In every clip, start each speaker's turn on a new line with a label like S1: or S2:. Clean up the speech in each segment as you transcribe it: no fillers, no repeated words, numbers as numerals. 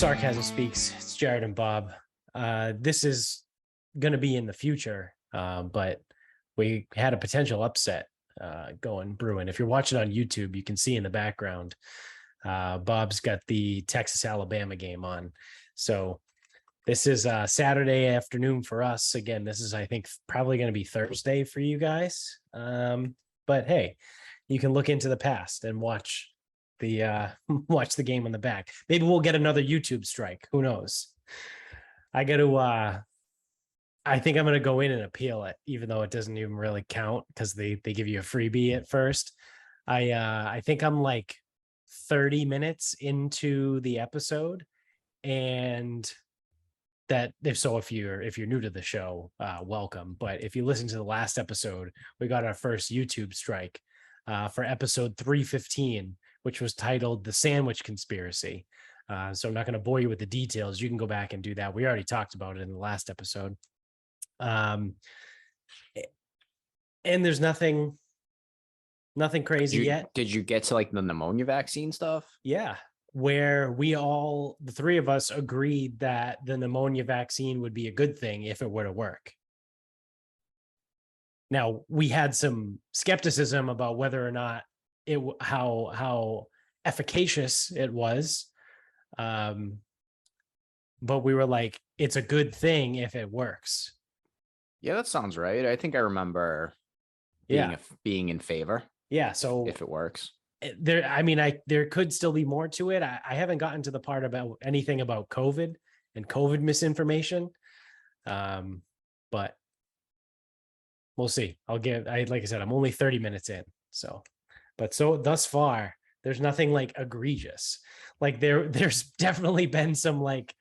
S1: Sarcasm Speaks. It's Jared and Bob. This is going to be in the future, but we had a potential upset going brewing. If you're watching on YouTube, you can see in the background, Bob's got the Texas-Alabama game on. So this is Saturday afternoon for us. Again, this is, I think, probably going to be Thursday for you guys. But hey, you can look into the past and watch the game on the back. Maybe we'll get another YouTube strike. Who knows? I think I'm going to go in and appeal it, even though it doesn't even really count because they give you a freebie at first. I think I'm like 30 minutes into the episode, and that if you're new to the show, welcome. But if you listen to the last episode, we got our first YouTube strike for episode 315, which was titled The Sandwich Conspiracy. So I'm not going to bore you with the details. You can go back and do that. We already talked about it in the last episode. And there's nothing crazy yet.
S2: Did you get to like the pneumonia vaccine stuff?
S1: Yeah. Where the three of us agreed that the pneumonia vaccine would be a good thing if it were to work. Now, we had some skepticism about whether or not how efficacious it was. But we were like, it's a good thing if it works.
S2: Yeah, that sounds right. I think I remember being in favor.
S1: Yeah. So
S2: if it works.
S1: There could still be more to it. I haven't gotten to the part about anything about COVID and COVID misinformation. But we'll see. Like I said, I'm only 30 minutes in. So thus far, there's nothing like egregious. Like there's definitely been some like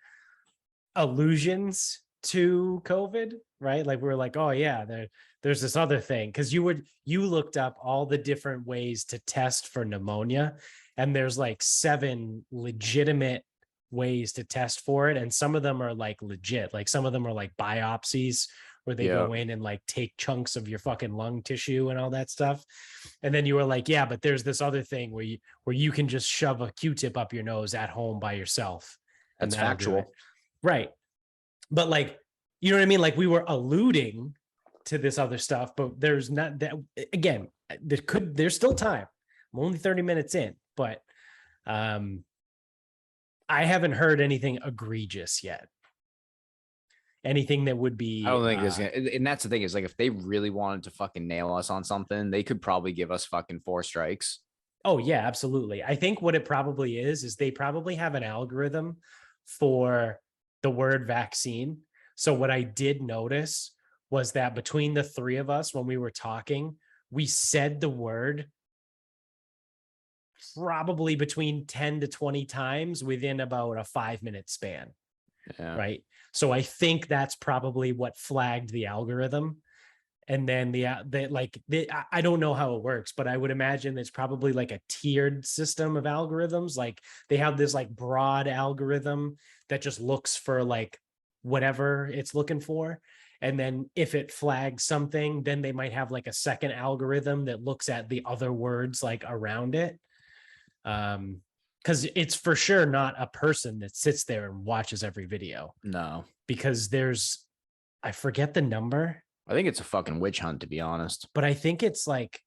S1: allusions to COVID, right? Like we were like, oh yeah, there's this other thing. Cause you looked up all the different ways to test for pneumonia, and there's like 7 legitimate ways to test for it. And some of them are like legit. Like some of them are like biopsies where they go in and like take chunks of your fucking lung tissue and all that stuff. And then you were like, yeah, but there's this other thing where you can just shove a Q-tip up your nose at home by yourself.
S2: That's factual.
S1: Right. But like, you know what I mean? Like we were alluding to this other stuff, but there's not that. Again, there's still time. I'm only 30 minutes in, but I haven't heard anything egregious yet. Anything that would be,
S2: I don't think there's gonna, and that's the thing is like, if they really wanted to fucking nail us on something, they could probably give us fucking 4 strikes.
S1: Oh yeah, absolutely. I think what it probably is they probably have an algorithm for the word vaccine. So what I did notice was that between the three of us, when we were talking, we said the word probably between 10 to 20 times within about a 5-minute span. Yeah. Right. So I think that's probably what flagged the algorithm. And then I don't know how it works, but I would imagine it's probably like a tiered system of algorithms. Like they have this like broad algorithm that just looks for like whatever it's looking for. And then if it flags something, then they might have like a second algorithm that looks at the other words like around it. Because it's for sure not a person that sits there and watches every video.
S2: No,
S1: because I forget the number.
S2: I think it's a fucking witch hunt, to be honest.
S1: But I think it's like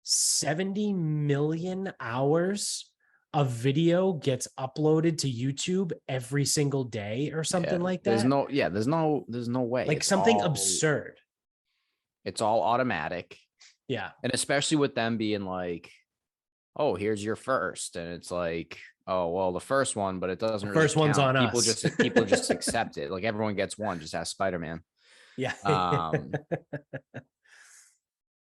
S1: 70 million hours of video gets uploaded to YouTube every single day or something like that.
S2: There's no way.
S1: Like something absurd.
S2: It's all automatic.
S1: Yeah.
S2: And especially with them being like, oh, here's your first. And it's like, oh, well, the first one, but it doesn't really
S1: first one's
S2: count.
S1: on
S2: People just accept it. Like everyone gets one, just ask Spider-Man.
S1: Yeah.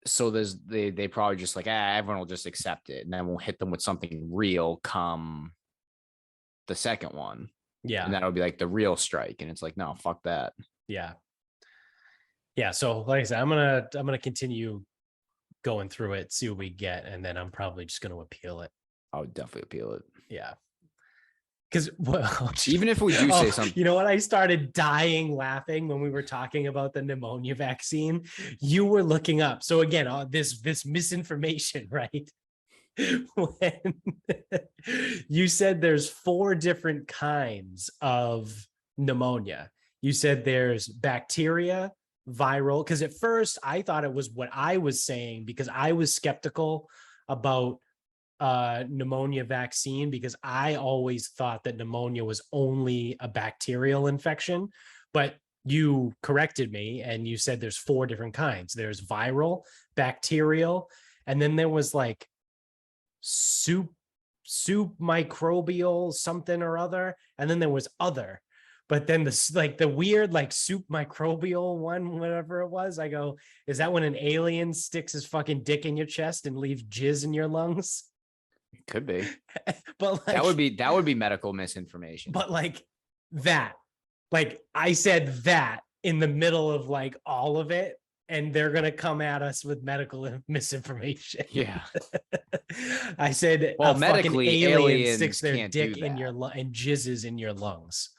S2: So they probably just like, everyone will just accept it. And then we'll hit them with something real come the second one.
S1: Yeah.
S2: And that'll be like the real strike. And it's like, no, fuck that.
S1: Yeah. Yeah. So like I said, I'm gonna continue going through it, see what we get, and then I'm probably just going to appeal it.
S2: I would definitely appeal it.
S1: Yeah. Because
S2: even if we do say something,
S1: you know what? I started dying laughing when we were talking about the pneumonia vaccine. You were looking up. So again, this misinformation, right? when you said there's 4 different kinds of pneumonia. You said there's bacteria, viral, because at first I thought it was what I was saying because I was skeptical about pneumonia vaccine because I always thought that pneumonia was only a bacterial infection, but you corrected me and you said there's 4 different kinds. There's viral, bacterial, and then there was like soup microbial something or other, and then there was other. But then this like the weird like soup microbial one, whatever it was, I go, is that when an alien sticks his fucking dick in your chest and leaves jizz in your lungs?
S2: Could be.
S1: But like,
S2: that would be medical misinformation.
S1: but like that, like I said that in the middle of like all of it, and they're gonna come at us with medical misinformation.
S2: Yeah.
S1: I said,
S2: Well,
S1: a fucking
S2: medically,
S1: alien
S2: aliens
S1: sticks their
S2: can't do
S1: dick in your
S2: that.
S1: and jizzes in your lungs.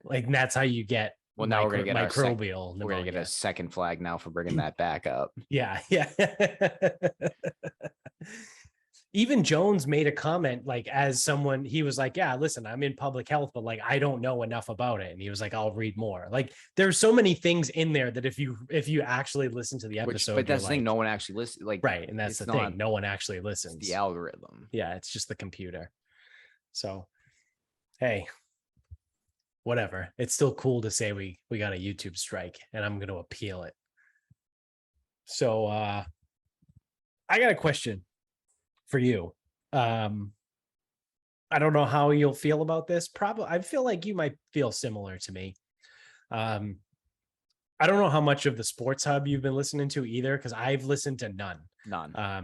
S1: Like that's how you get
S2: Well, now we're gonna get
S1: microbial
S2: we're gonna get a second flag now for bringing that back up.
S1: Yeah. Even Jones made a comment, like, as someone, he was like, yeah, listen, I'm in public health, but like, I don't know enough about it. And he was like, I'll read more. Like, there's so many things in there that if you actually listen to the episode,
S2: but that's the thing,
S1: like,
S2: no one actually listens. Like,
S1: right. And that's the thing. No one actually listens.
S2: The algorithm.
S1: Yeah, it's just the computer. So, hey, whatever. It's still cool to say we got a YouTube strike, and I'm going to appeal it. So, I got a question for you. I don't know how you'll feel about this. Probably, I feel like you might feel similar to me. I don't know how much of the Sports Hub you've been listening to either, because I've listened to none.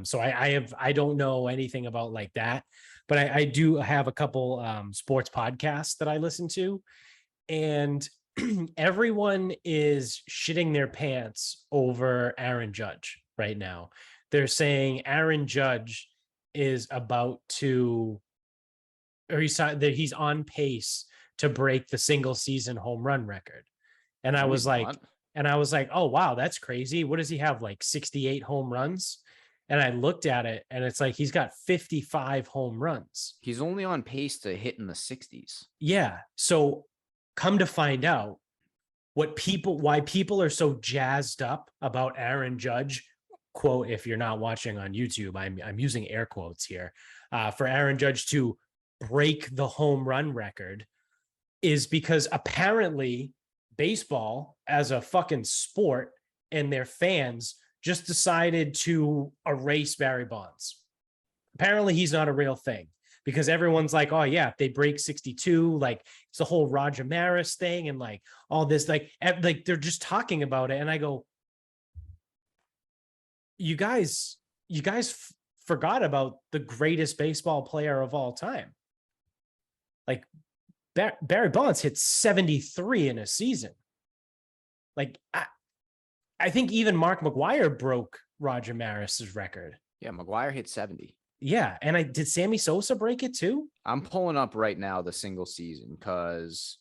S1: So I don't know anything about like that, but I do have a couple sports podcasts that I listen to, and everyone is shitting their pants over Aaron Judge right now. They're saying Aaron Judge is about to, or he's on pace to break the single season home run record. And I was like, oh, wow, that's crazy. What does he have? Like 68 home runs? And I looked at it and it's like, he's got 55 home runs.
S2: He's only on pace to hit in the 60s.
S1: Yeah. So come to find out why people are so jazzed up about Aaron Judge, quote, if you're not watching on YouTube, I'm using air quotes here, for Aaron Judge to break the home run record, is because apparently baseball as a fucking sport and their fans just decided to erase Barry Bonds. Apparently he's not a real thing, because everyone's like, oh yeah, if they break 62, like it's the whole Roger Maris thing and like all this, like they're just talking about it. And I go, you guys forgot about the greatest baseball player of all time. Like Barry Bonds hit 73 in a season. Like I think even Mark McGwire broke Roger Maris's record.
S2: Yeah, McGwire hit 70.
S1: Yeah, and did Sammy Sosa break it too?
S2: I'm pulling up right now the single season because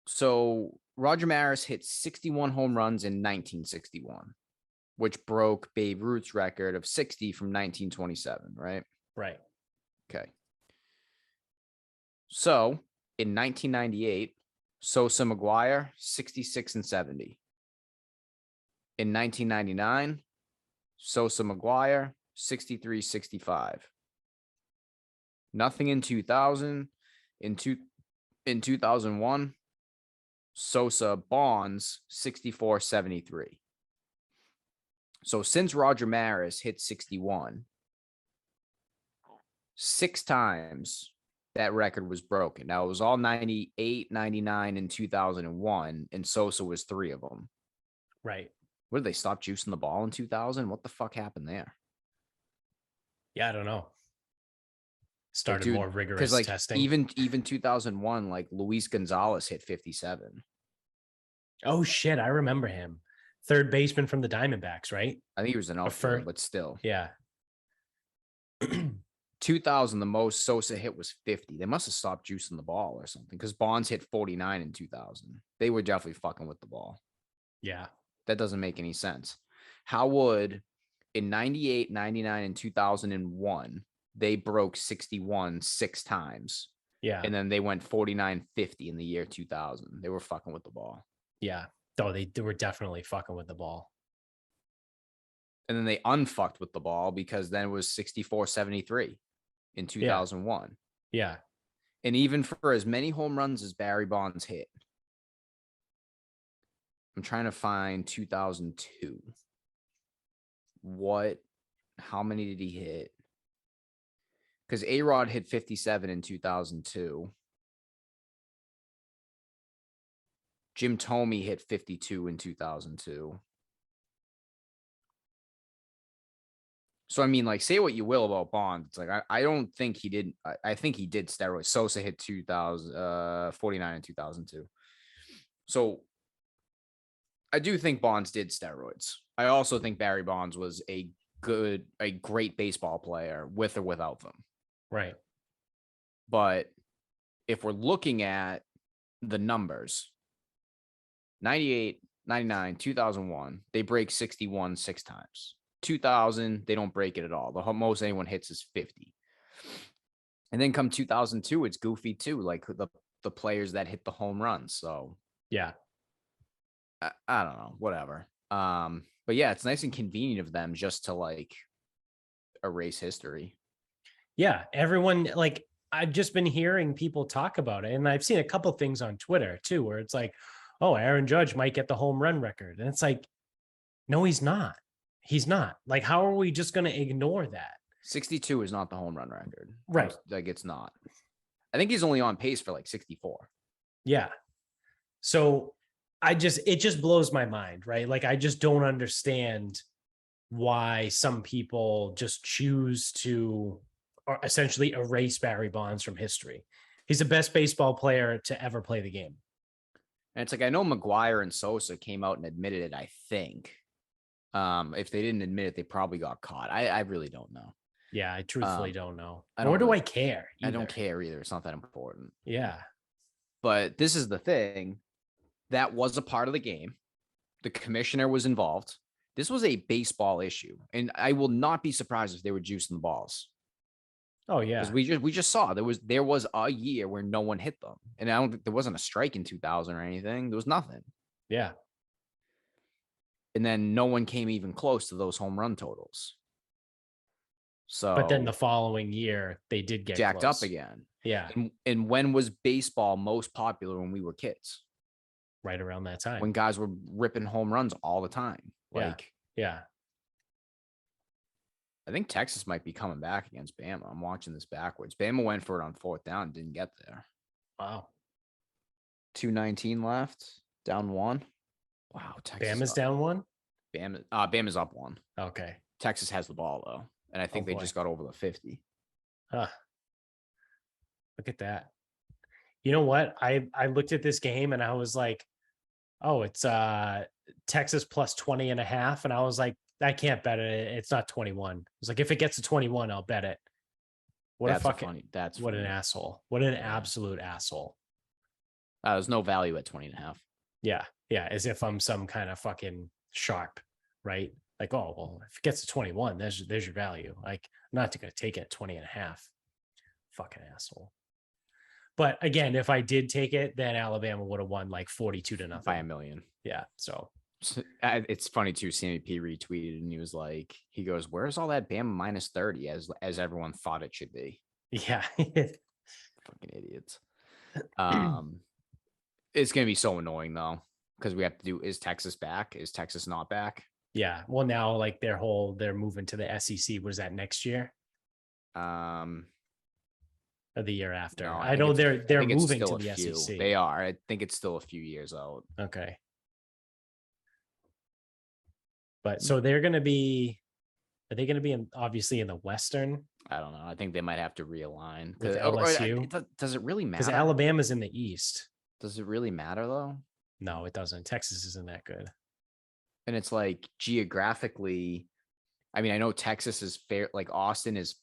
S2: so Roger Maris hit 61 home runs in 1961, which broke Babe Ruth's record of 60 from 1927, right?
S1: Right.
S2: Okay. So in 1998, Sosa McGwire, 66 and 70. In 1999, Sosa McGwire, 63, 65. Nothing in 2000. In 2001, Sosa Bonds, 64, 73. So since Roger Maris hit 61, 6 times that record was broken. Now it was all 98, 99, and 2001, and Sosa was 3 of them.
S1: Right.
S2: What did they stop juicing the ball in 2000? What the fuck happened there?
S1: Yeah, I don't know. Started more rigorous
S2: because like
S1: testing.
S2: Even 2001, like Luis Gonzalez hit 57.
S1: Oh shit, I remember him. Third baseman from the Diamondbacks, right?
S2: I think he was an outfielder, but still.
S1: Yeah.
S2: 2000, the most Sosa hit was 50. They must have stopped juicing the ball or something, because Bonds hit 49 in 2000. They were definitely fucking with the ball.
S1: Yeah.
S2: That doesn't make any sense. How would in 98, 99, and 2001, they broke 61 6 times.
S1: Yeah.
S2: And then they went 49-50 in the year 2000. They were fucking with the ball.
S1: Yeah. Oh, they were definitely fucking with the ball.
S2: And then they unfucked with the ball because then it was 64-73 in 2001.
S1: Yeah.
S2: And even for as many home runs as Barry Bonds hit, I'm trying to find 2002. How many did he hit? Because A-Rod hit 57 in 2002. Jim Thome hit 52 in 2002. So, I mean, like, say what you will about Bonds. It's like, I don't think he did. I think he did steroids. Sosa hit 49 in 2002. So I do think Bonds did steroids. I also think Barry Bonds was a great baseball player with or without them.
S1: Right.
S2: But if we're looking at the numbers, 98, 99, 2001, they break 61 6 times. 2000, they don't break it at all. The most anyone hits is 50. And then come 2002, it's goofy too, like the players that hit the home runs. So
S1: yeah,
S2: I don't know, whatever. But yeah, it's nice and convenient of them just to like erase history.
S1: Yeah, everyone, like, I've just been hearing people talk about it, and I've seen a couple things on Twitter too, where it's like, oh, Aaron Judge might get the home run record. And it's like, no, he's not. He's not. Like, how are we just going to ignore that?
S2: 62 is not the home run record.
S1: Right.
S2: Like, it's not. I think he's only on pace for like 64.
S1: Yeah. So it just blows my mind, right? Like, I just don't understand why some people just choose to essentially erase Barry Bonds from history. He's the best baseball player to ever play the game.
S2: And it's like, I know McGuire and Sosa came out and admitted it, I think. If they didn't admit it, they probably got caught. I really don't know.
S1: Yeah, I truthfully don't know.
S2: Nor
S1: do I care
S2: either. I don't care either. It's not that important.
S1: Yeah.
S2: But this is the thing. That was a part of the game. The commissioner was involved. This was a baseball issue. And I will not be surprised if they were juicing the balls.
S1: Oh, yeah.
S2: Because we just saw there was a year where no one hit them. And I don't think there wasn't a strike in 2000 or anything. There was nothing.
S1: Yeah.
S2: And then no one came even close to those home run totals. So,
S1: but then the following year, they did get
S2: jacked
S1: close.
S2: up again.
S1: Yeah.
S2: And when was baseball most popular when we were kids?
S1: Right around that time.
S2: When guys were ripping home runs all the time. Like,
S1: yeah.
S2: I think Texas might be coming back against Bama. I'm watching this backwards. Bama went for it on 4th down, didn't get there.
S1: Wow.
S2: 2:19 left, down 1. Wow, Texas.
S1: Bama's down 1?
S2: Bama's up 1.
S1: Okay.
S2: Texas has the ball though, and I think they just got over the 50.
S1: Huh. Look at that. You know what? I looked at this game and I was like, oh, it's Texas plus 20.5. And I was like, I can't bet it. It's not 21. It's like, if it gets to 21, I'll bet it. What
S2: that's
S1: a fucking
S2: funny. That's
S1: what
S2: funny.
S1: an asshole. What an absolute asshole.
S2: There's no value at 20.5.
S1: Yeah. Yeah. As if I'm some kind of fucking sharp, right? Like, oh, well, if it gets to 21, there's your value. Like, I'm not going to take it at 20.5. Fucking asshole. But again, if I did take it, then Alabama would have won like 42-0
S2: by 1 million.
S1: Yeah. So
S2: it's funny too. Sammy P retweeted and he goes, where's all that Bama minus 30 as everyone thought it should be?
S1: Yeah.
S2: Fucking idiots. It's going to be so annoying though, because we have to do, is Texas back? Is Texas not back?
S1: Yeah. Well, now like they're moving to the SEC. Was that next year? Or the year after?
S2: No,
S1: I know they're moving to the
S2: few.
S1: SEC.
S2: They are. I think it's still a few years out.
S1: Okay. But so are they going to be obviously in the Western?
S2: I don't know. I think they might have to realign.
S1: With LSU?
S2: Does it really matter?
S1: Because Alabama's in the East.
S2: Does it really matter though?
S1: No, it doesn't. Texas isn't that good.
S2: And it's like geographically, I mean, I know Texas is fair, like Austin is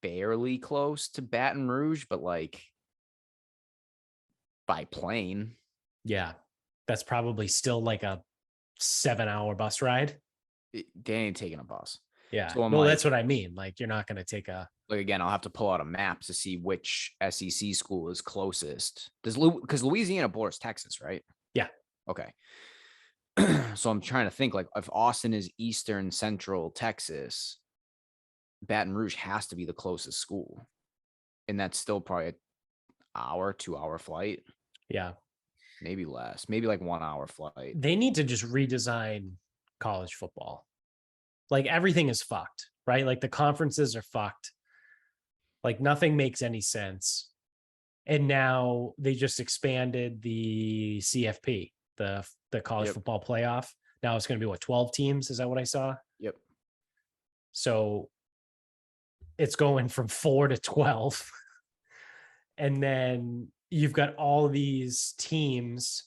S2: fairly close to Baton Rouge, but like by plane.
S1: Yeah. That's probably still like a 7-hour bus ride.
S2: They ain't taking a bus.
S1: Yeah.
S2: So I'm
S1: Well,
S2: like,
S1: that's what I mean. Like, you're not going to take a.
S2: like again, I'll have to pull out a map to see which SEC school is closest. Because Louisiana borders Texas, right?
S1: Yeah.
S2: Okay. So I'm trying to think like if Austin is Eastern Central Texas, Baton Rouge has to be the closest school. And that's still probably an hour, 2 hour flight.
S1: Yeah.
S2: Maybe less, maybe like 1 hour flight.
S1: They need to just redesign college football. Like everything is fucked, right? Like the conferences are fucked. Like nothing makes any sense. And now they just expanded the CFP, the college
S2: Yep.
S1: football playoff. Now it's going to be what, 12 teams? Is that what I saw?
S2: Yep.
S1: So it's going from 4 to 12. And then you've got all these teams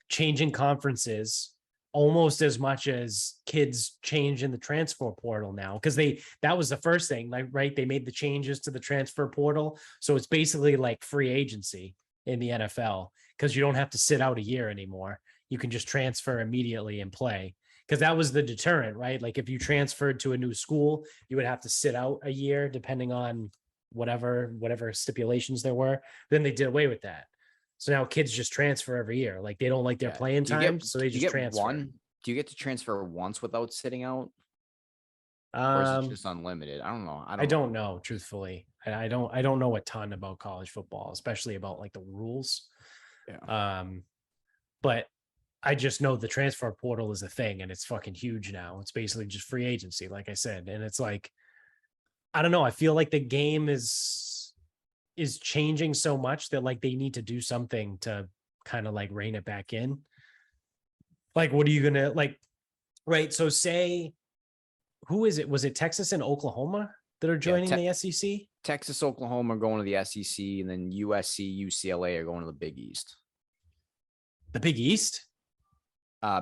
S1: changing conferences almost as much as kids change in the transfer portal now, because that was the first thing, like, right, they made the changes to the transfer portal, so it's basically like free agency in the NFL, because you don't have to sit out a year anymore. You can just transfer immediately and play, because that was the deterrent, right? Like if you transferred to a new school, you would have to sit out a year depending on whatever stipulations there were. Then they did away with that. So now kids just transfer every year. Like they don't like their playing time, so they just transfer.
S2: Do you get to transfer once without sitting out, or is it
S1: Um,
S2: just unlimited? I don't know.
S1: I don't know, truthfully. I don't know a ton about college football, especially about like the rules.
S2: Yeah.
S1: But I just know the transfer portal is a thing and it's fucking huge now. It's basically just free agency, like I said. And it's like, I don't know. I feel like the game is changing so much that like they need to do something to kind of like rein it back in. Like, what are you gonna like? Right. So say, who is it? Was it Texas and Oklahoma that are joining the SEC?
S2: Texas, Oklahoma are going to the SEC, and then USC, UCLA are going to the Big East.
S1: The Big East?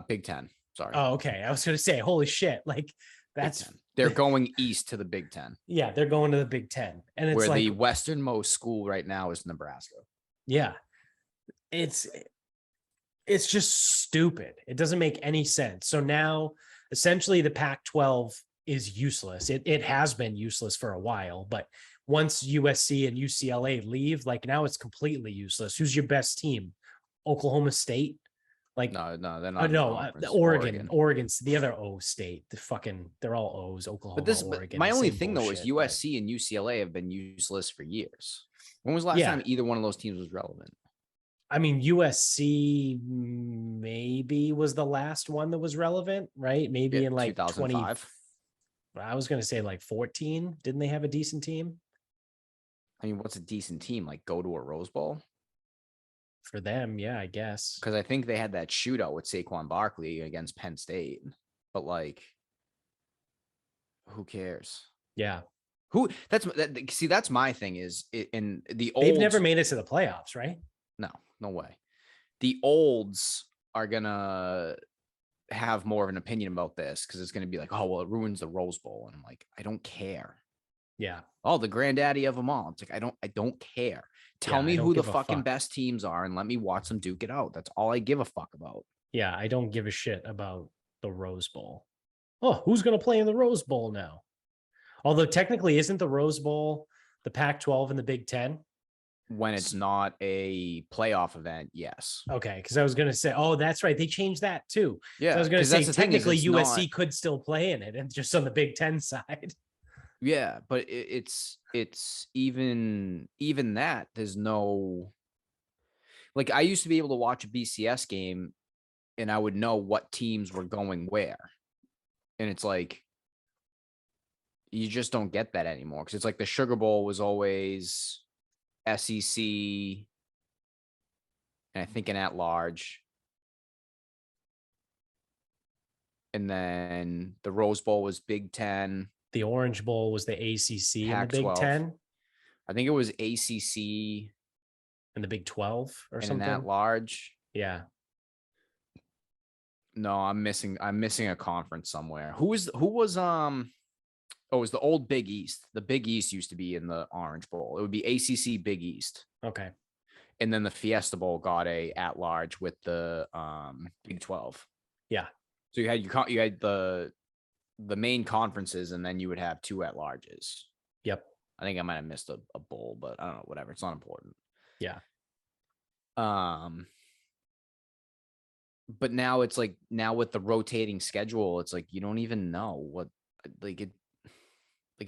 S2: Big Ten. Sorry.
S1: Oh, okay. I was gonna say, holy shit! Like that's
S2: they're going east to the Big Ten.
S1: Yeah, they're going to the Big Ten, and it's
S2: where
S1: like
S2: the westernmost school right now is Nebraska.
S1: Yeah, it's just stupid. It doesn't make any sense. So now, essentially, the Pac-12 is useless. It has been useless for a while, but once USC and UCLA leave, like now it's completely useless. Who's your best team? Oklahoma State? Like
S2: no, they're not.
S1: No, Oregon's the other O state. They're all O's. Oklahoma, Oregon.
S2: My only thing though is USC and UCLA have been useless for years. When was the last time either one of those teams was relevant?
S1: I mean, USC maybe was the last one that was relevant, right? Maybe in like
S2: 2005.
S1: I was going to say like 14. Didn't they have a decent team?
S2: I mean, what's a decent team? Like go to a Rose Bowl?
S1: For them, yeah, I guess.
S2: Because I think they had that shootout with Saquon Barkley against Penn State. But like, who cares?
S1: Yeah.
S2: That's my thing is in the old.
S1: They've never made it to the playoffs, right?
S2: No way. The olds are gonna have more of an opinion about this because it's gonna be like, oh well, it ruins the Rose Bowl, and I'm like, I don't care.
S1: Yeah.
S2: Oh, the granddaddy of them all. It's like I don't care. Tell me who the fucking best teams are and let me watch them duke it out. That's all I give a fuck about.
S1: Yeah, I don't give a shit about the Rose Bowl. Oh, who's gonna play in the Rose Bowl now? Although technically, isn't the Rose Bowl the Pac-12 and the Big Ten?
S2: When it's not a playoff event, yes.
S1: Okay, because I was going to say, oh, that's right. They changed that too.
S2: Yeah,
S1: so I was going to say technically USC could still play in it, and just on the Big Ten side.
S2: Yeah, but it's even that there's no, like I used to be able to watch a BCS game, and I would know what teams were going where, and it's like you just don't get that anymore because it's like the Sugar Bowl was always SEC, and I think an at-large. And then the Rose Bowl was Big Ten.
S1: The Orange Bowl was the ACC and the Big Ten.
S2: I think it was ACC
S1: and the Big 12 or something.
S2: And at-large.
S1: Yeah.
S2: No, I'm missing a conference somewhere. Who was it was the old Big East. The Big East used to be in the Orange Bowl. It would be ACC Big East.
S1: Okay.
S2: And then the Fiesta Bowl got a at-large with the Big 12.
S1: Yeah.
S2: So you had the the main conferences, and then you would have 2 at-larges.
S1: Yep.
S2: I think I might have missed a bowl, but I don't know, whatever. It's not important.
S1: Yeah.
S2: But now it's like, now with the rotating schedule, it's like you don't even know what, like it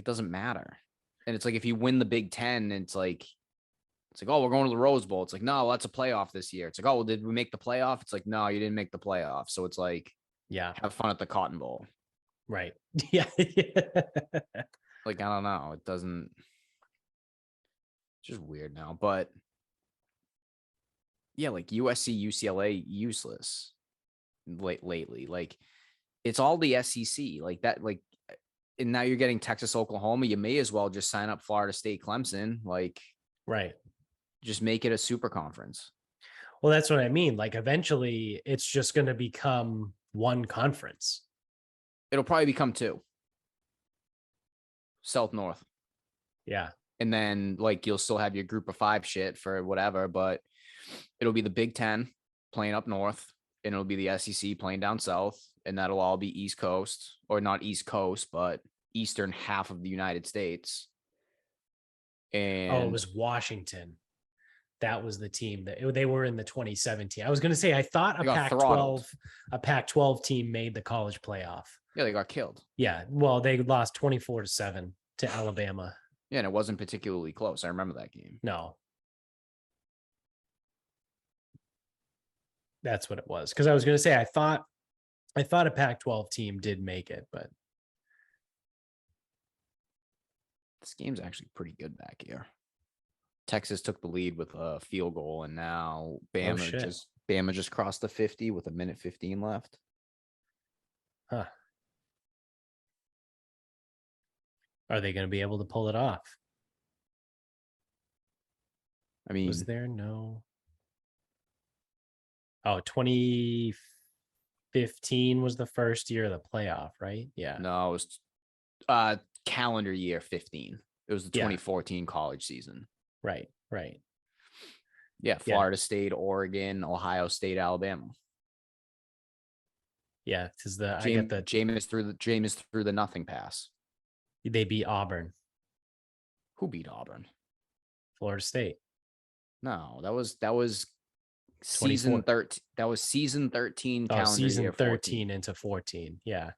S2: doesn't matter. And it's like, if you win the Big Ten, it's like, oh, we're going to the Rose Bowl. It's like, no, that's a playoff this year. It's like, oh, well, did we make the playoff? It's like, no, you didn't make the playoff. So it's like,
S1: Yeah.
S2: have fun at the Cotton Bowl.
S1: Right. Yeah.
S2: Like, I don't know. It doesn't. It's just weird now. But yeah, like USC, UCLA, useless lately. Like, it's all the SEC. Like that. Like, and now you're getting Texas, Oklahoma. You may as well just sign up Florida State, Clemson. Like,
S1: Right.
S2: just make it a super conference.
S1: Well, that's what I mean. Like, eventually it's just going to become one conference.
S2: It'll probably become 2. South, North.
S1: Yeah.
S2: And then, like, you'll still have your group of 5 shit for whatever, but it'll be the Big Ten playing up north, and it'll be the SEC playing down south, and that'll all be East Coast, or not East Coast, but eastern half of the United States. And
S1: it was Washington. That was the team that they were in the 2017. I was going to say, I thought a Pac-12 team made the college playoff.
S2: Yeah, they got killed.
S1: Yeah. Well, they lost 24-7 to Alabama.
S2: Yeah, and it wasn't particularly close. I remember that game.
S1: No. That's what it was. Because I was going to say, I thought a Pac-12 team did make it, but
S2: this game's actually pretty good back here. Texas took the lead with a field goal, and now Bama just crossed the 50 with 1:15 left.
S1: Huh. Are they going to be able to pull it off?
S2: I mean,
S1: was there no? Oh, 2015 was the first year of the playoff, right? Yeah.
S2: No, it was calendar year 15. It was the 2014 college season.
S1: Right.
S2: Yeah, Florida State, Oregon, Ohio State, Alabama.
S1: Yeah, because
S2: Jameis threw the nothing pass.
S1: They beat Auburn.
S2: Who beat Auburn?
S1: Florida State.
S2: No, that was season 13. That was season 13.
S1: Season
S2: year
S1: 13 into 14. Yeah.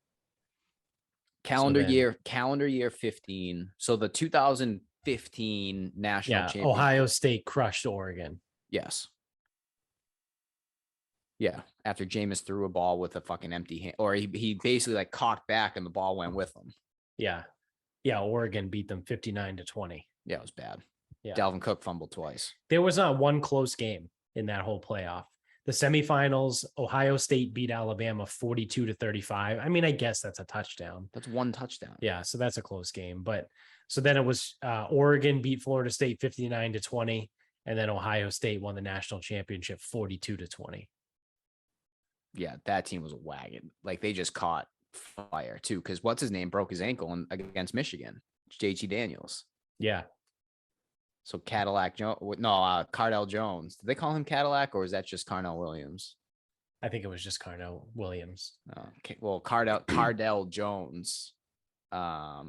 S2: Calendar year 15. So the 2015 national championship.
S1: Ohio State crushed Oregon.
S2: Yes. Yeah. After Jameis threw a ball with a fucking empty hand, or he basically like cocked back and the ball went with him.
S1: Yeah. Yeah. Oregon beat them 59-20.
S2: Yeah, it was bad.
S1: Yeah.
S2: Dalvin Cook fumbled twice.
S1: There was not one close game in that whole playoff. The semifinals, Ohio State beat Alabama 42-35. I mean, I guess that's a touchdown.
S2: That's one touchdown.
S1: Yeah, so that's a close game. But so then it was Oregon beat Florida State 59-20, and then Ohio State won the national championship 42-20.
S2: Yeah, that team was a wagon. Like, they just caught fire too, because what's his name broke his ankle against Michigan, JT Daniels.
S1: Yeah.
S2: So Cardell Jones. Did they call him Cadillac, or is that just Carnell Williams?
S1: I think it was just Carnell Williams.
S2: Okay. Well, Cardell Jones had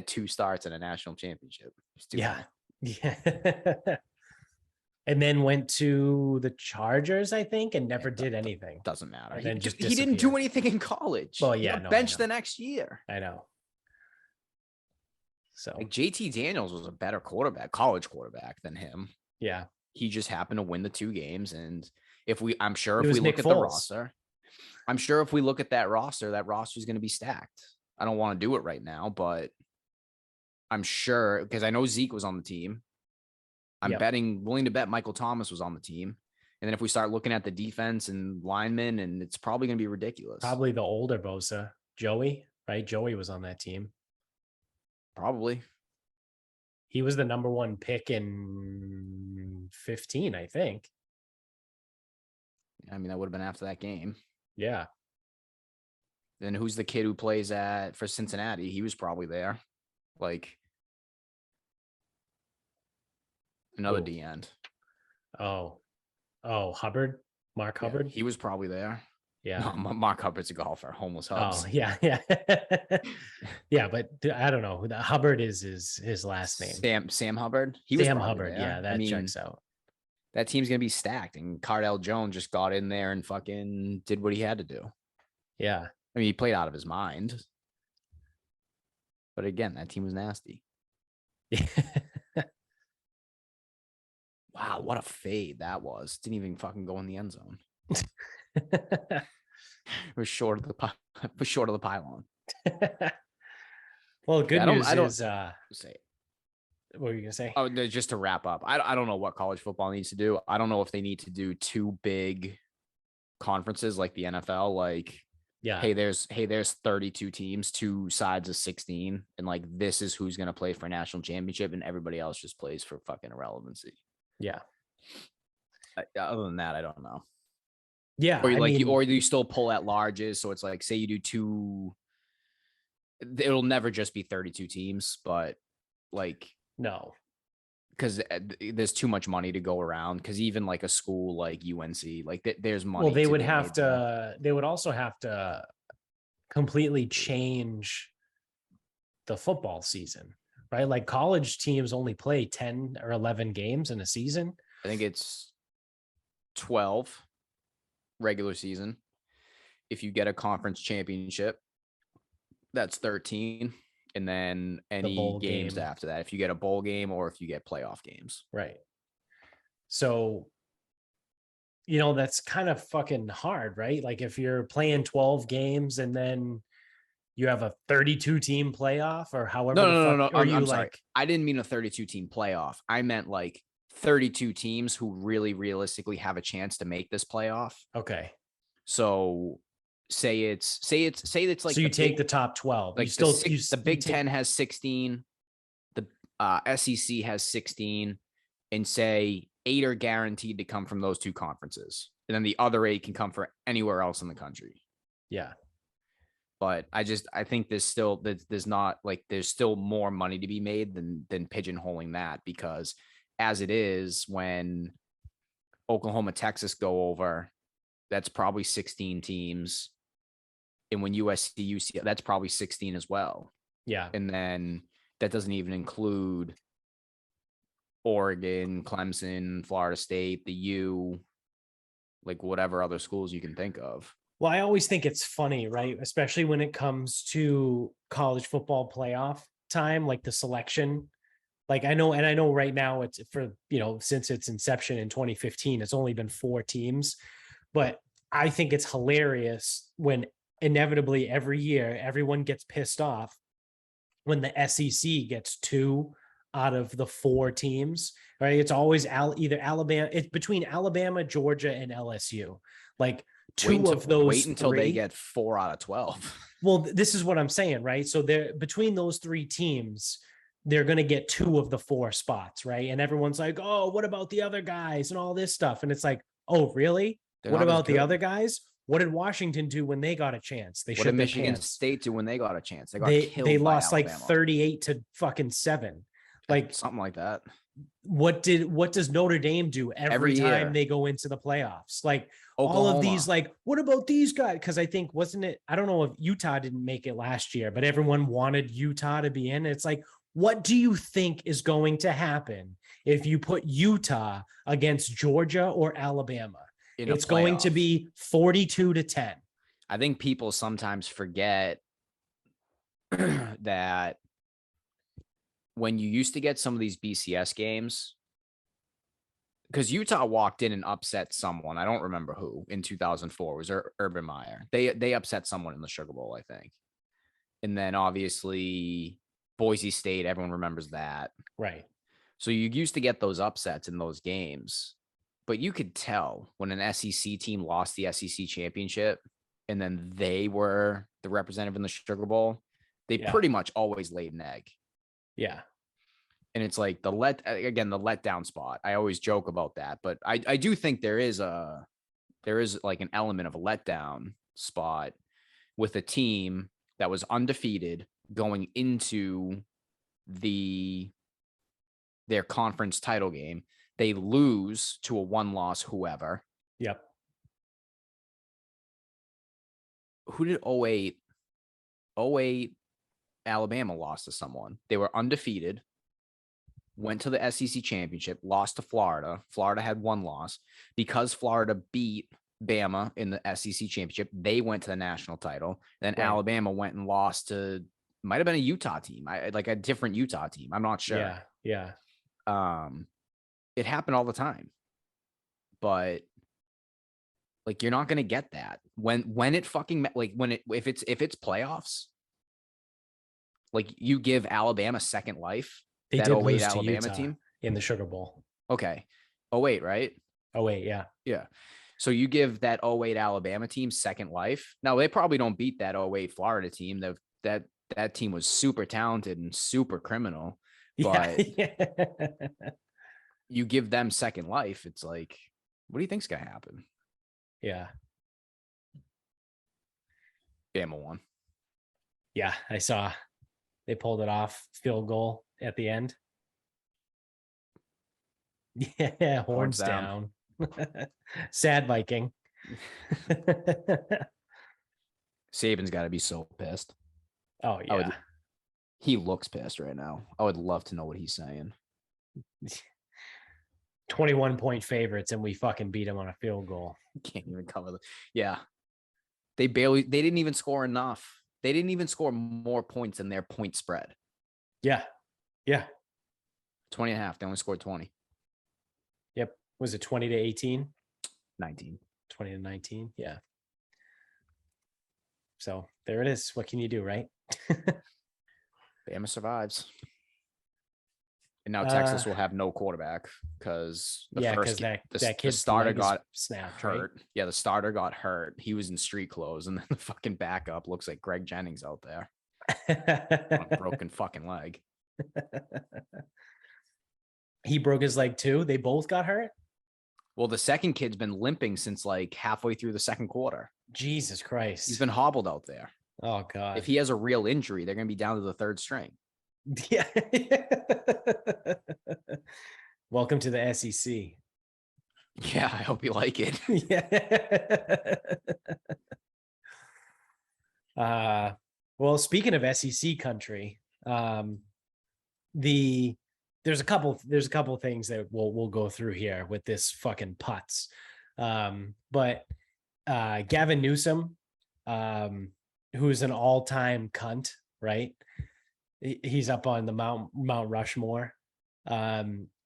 S2: 2 starts in a national championship.
S1: Yeah. And then went to the Chargers, I think, and never did anything.
S2: Doesn't matter.
S1: He
S2: didn't do anything in college.
S1: Well, yeah,
S2: benched the next year.
S1: I know. So
S2: like JT Daniels was a better college quarterback than him.
S1: Yeah.
S2: He just happened to win the 2 games. And if we look at the roster, I'm sure if we look at that roster is going to be stacked. I don't want to do it right now, but I'm sure, because I know Zeke was on the team. I'm willing to bet Michael Thomas was on the team. And then if we start looking at the defense and linemen, and it's probably going to be ridiculous.
S1: Probably the older Bosa, Joey, right? Joey was on that team.
S2: Probably.
S1: He was the number 1 pick in 15, I think.
S2: I mean, that would have been after that game.
S1: Yeah.
S2: Then who's the kid who plays for Cincinnati? He was probably there. Like, another D-end.
S1: Oh, Hubbard? Mark Hubbard?
S2: He was probably there.
S1: Yeah.
S2: Mark Hubbard's a golfer. Homeless
S1: Oh,
S2: Hubs.
S1: yeah, yeah. Yeah, but I don't know. Hubbard is his last name.
S2: Sam Hubbard. He was
S1: Sam
S2: probably
S1: Hubbard. Yeah,
S2: there. I
S1: that
S2: mean,
S1: checks out.
S2: that team's gonna be stacked, and Cardell Jones just got in there and fucking did what he had to do.
S1: Yeah.
S2: I mean, he played out of his mind, but again, that team was nasty. Wow, what a fade that was! Didn't even fucking go in the end zone. It was short of the pylon.
S1: Well, good
S2: Yeah,
S1: news
S2: I don't
S1: is
S2: say it.
S1: what were you gonna say?
S2: Oh, no, just to wrap up, I don't know what college football needs to do. I don't know if they need to do two big conferences like the NFL, like
S1: Yeah.
S2: hey, there's 32 teams, two sides of 16, and like this is who's gonna play for a national championship, and everybody else just plays for fucking irrelevancy.
S1: Yeah.
S2: Other than that, I don't know.
S1: Yeah.
S2: Or
S1: I mean,
S2: or do you still pull at larges? So it's like, say you do two, it'll never just be 32 teams, but like,
S1: no.
S2: because there's too much money to go around. Because even like a school like UNC, like there's money.
S1: Well, they
S2: to
S1: would
S2: be
S1: have
S2: made there.
S1: to. They would also have to completely change the football season, right? Like college teams only play 10 or 11 games in a season.
S2: I think it's 12 regular season. If you get a conference championship, that's 13. And then any
S1: bowl
S2: games
S1: game.
S2: after that, if you get a bowl game or if you get playoff games.
S1: Right. So, that's kind of fucking hard, right? Like if you're playing 12 games and then you have a 32 team playoff or however
S2: No.
S1: or you
S2: I'm
S1: like
S2: sorry. I didn't mean a 32 team playoff. I meant like 32 teams who really realistically have a chance to make this playoff.
S1: Okay.
S2: So say it's like,
S1: so you take the top 12.
S2: like
S1: you still
S2: the Big Ten has 16, the SEC has 16, and say 8 are guaranteed to come from those two conferences, and then the other 8 can come from anywhere else in the country.
S1: Yeah.
S2: But I think there's still more money to be made than pigeonholing that, because as it is, when Oklahoma, Texas go over, that's probably 16 teams. And when USC, UCLA, that's probably 16 as well.
S1: Yeah.
S2: And then that doesn't even include Oregon, Clemson, Florida State, the U, like whatever other schools you can think of.
S1: Well, I always think it's funny, right? Especially when it comes to college football playoff time, like the selection. Like I know right now it's for, since its inception in 2015, it's only been 4 teams, but I think it's hilarious when inevitably every year everyone gets pissed off when the SEC gets 2 out of the 4 teams, right? It's always either Alabama, it's between Alabama, Georgia, and LSU. Like
S2: wait until they get 4 out of 12.
S1: Well, this is what I'm saying, right? So they're between those 3 teams, they're going to get 2 of the 4 spots, right? And everyone's like, oh, what about the other guys and all this stuff? And it's like, oh, really? What about the other guys? What did Washington do when they got a chance? They
S2: what did Michigan State do when they got a chance?
S1: They lost like 38 to fucking 7. Like
S2: something like that.
S1: What does Notre Dame do every time
S2: year
S1: they go into the playoffs? Like
S2: Oklahoma.
S1: All of these, like, what about these guys? Because I think, wasn't it? I don't know if Utah didn't make it last year, but everyone wanted Utah to be in. It's like, what do you think is going to happen if you put Utah against Georgia or Alabama? It's going to be 42-10.
S2: I think people sometimes forget that when you used to get some of these BCS games, because Utah walked in and upset someone. I don't remember who in 2004. It was Urban Meyer. They upset someone in the Sugar Bowl, I think. And then obviously Boise State, everyone remembers that.
S1: Right.
S2: So you used to get those upsets in those games, but you could tell when an SEC team lost the SEC championship and then they were the representative in the Sugar Bowl, they pretty much always laid an egg.
S1: Yeah.
S2: And it's like the letdown spot. I always joke about that, but I do think there is like an element of a letdown spot with a team that was undefeated going into their conference title game. They lose to a 1-loss whoever.
S1: Yep.
S2: who did 08? 08 Alabama lost to someone. They were undefeated, went to the SEC championship, lost to Florida. Florida had one loss. Because Florida beat Bama in the SEC championship, they went to the national title. Then
S1: Right.
S2: Alabama went and lost to, might have been a Utah team, like a different Utah team. I'm not sure.
S1: Yeah.
S2: It happened all the time, but like you're not gonna get that when it fucking like when it if it's playoffs. Like you give Alabama second life.
S1: They
S2: That
S1: did
S2: 08
S1: lose to
S2: Alabama
S1: Utah
S2: team
S1: in the Sugar Bowl.
S2: Okay. 08, right?
S1: Oh wait, yeah.
S2: Yeah. So you give that 08 Alabama team second life. Now they probably don't beat that 08 Florida team. That team was super talented and super criminal. But
S1: Yeah.
S2: you give them second life, it's like, what do you think's gonna happen?
S1: Yeah.
S2: Bama won.
S1: Yeah, I saw they pulled it off, field goal at the end. Yeah, horns down. Sad Viking.
S2: Saban's got to be so pissed.
S1: Oh yeah.
S2: He looks pissed right now. I would love to know what he's saying.
S1: 21-point favorites, and we fucking beat him on a field goal.
S2: Can't even cover the. Yeah. They didn't even score enough. They didn't even score more points than their point spread.
S1: Yeah.
S2: 20 and a half. They only scored 20.
S1: Yep. Was it 20 to 18?
S2: 19.
S1: 20 to 19. Yeah. So there it is. What can you do, right?
S2: Bama survives. And now Texas will have no quarterback because the starter got
S1: snapped,
S2: hurt.
S1: Right?
S2: Yeah, the starter got hurt. He was in street clothes, and then the fucking backup looks like Greg Jennings out there. On a broken fucking leg.
S1: He broke his leg too. They both got hurt.
S2: Well, the second kid's been limping since like halfway through the second quarter.
S1: Jesus Christ.
S2: He's been hobbled out there.
S1: Oh God.
S2: If he has a real injury, they're going to be down to the third string.
S1: Yeah. Welcome to the SEC.
S2: Yeah, I hope you like it.
S1: Yeah. Well, speaking of SEC country, there's a couple things that we'll go through here with this fucking putz. But Gavin Newsom, who's an all-time cunt, right? He's up on the Mount Rushmore.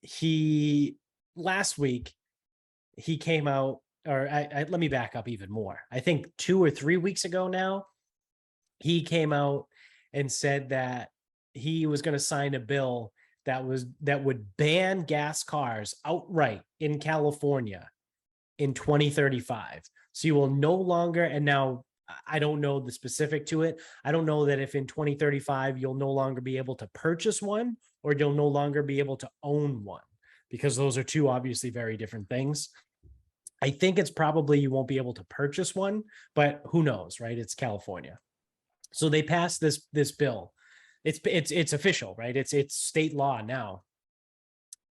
S1: He last week he came out, or let me back up even more. I think 2 or 3 weeks ago now, he came out and said that he was going to sign a bill that would ban gas cars outright in California in 2035. So you will no longer, and now I don't know the specific to it. I don't know that if in 2035 you'll no longer be able to purchase one or you'll no longer be able to own one, because those are two obviously very different things. I think it's probably you won't be able to purchase one, but who knows, right? It's California. So they passed this bill. It's official, right? It's state law now.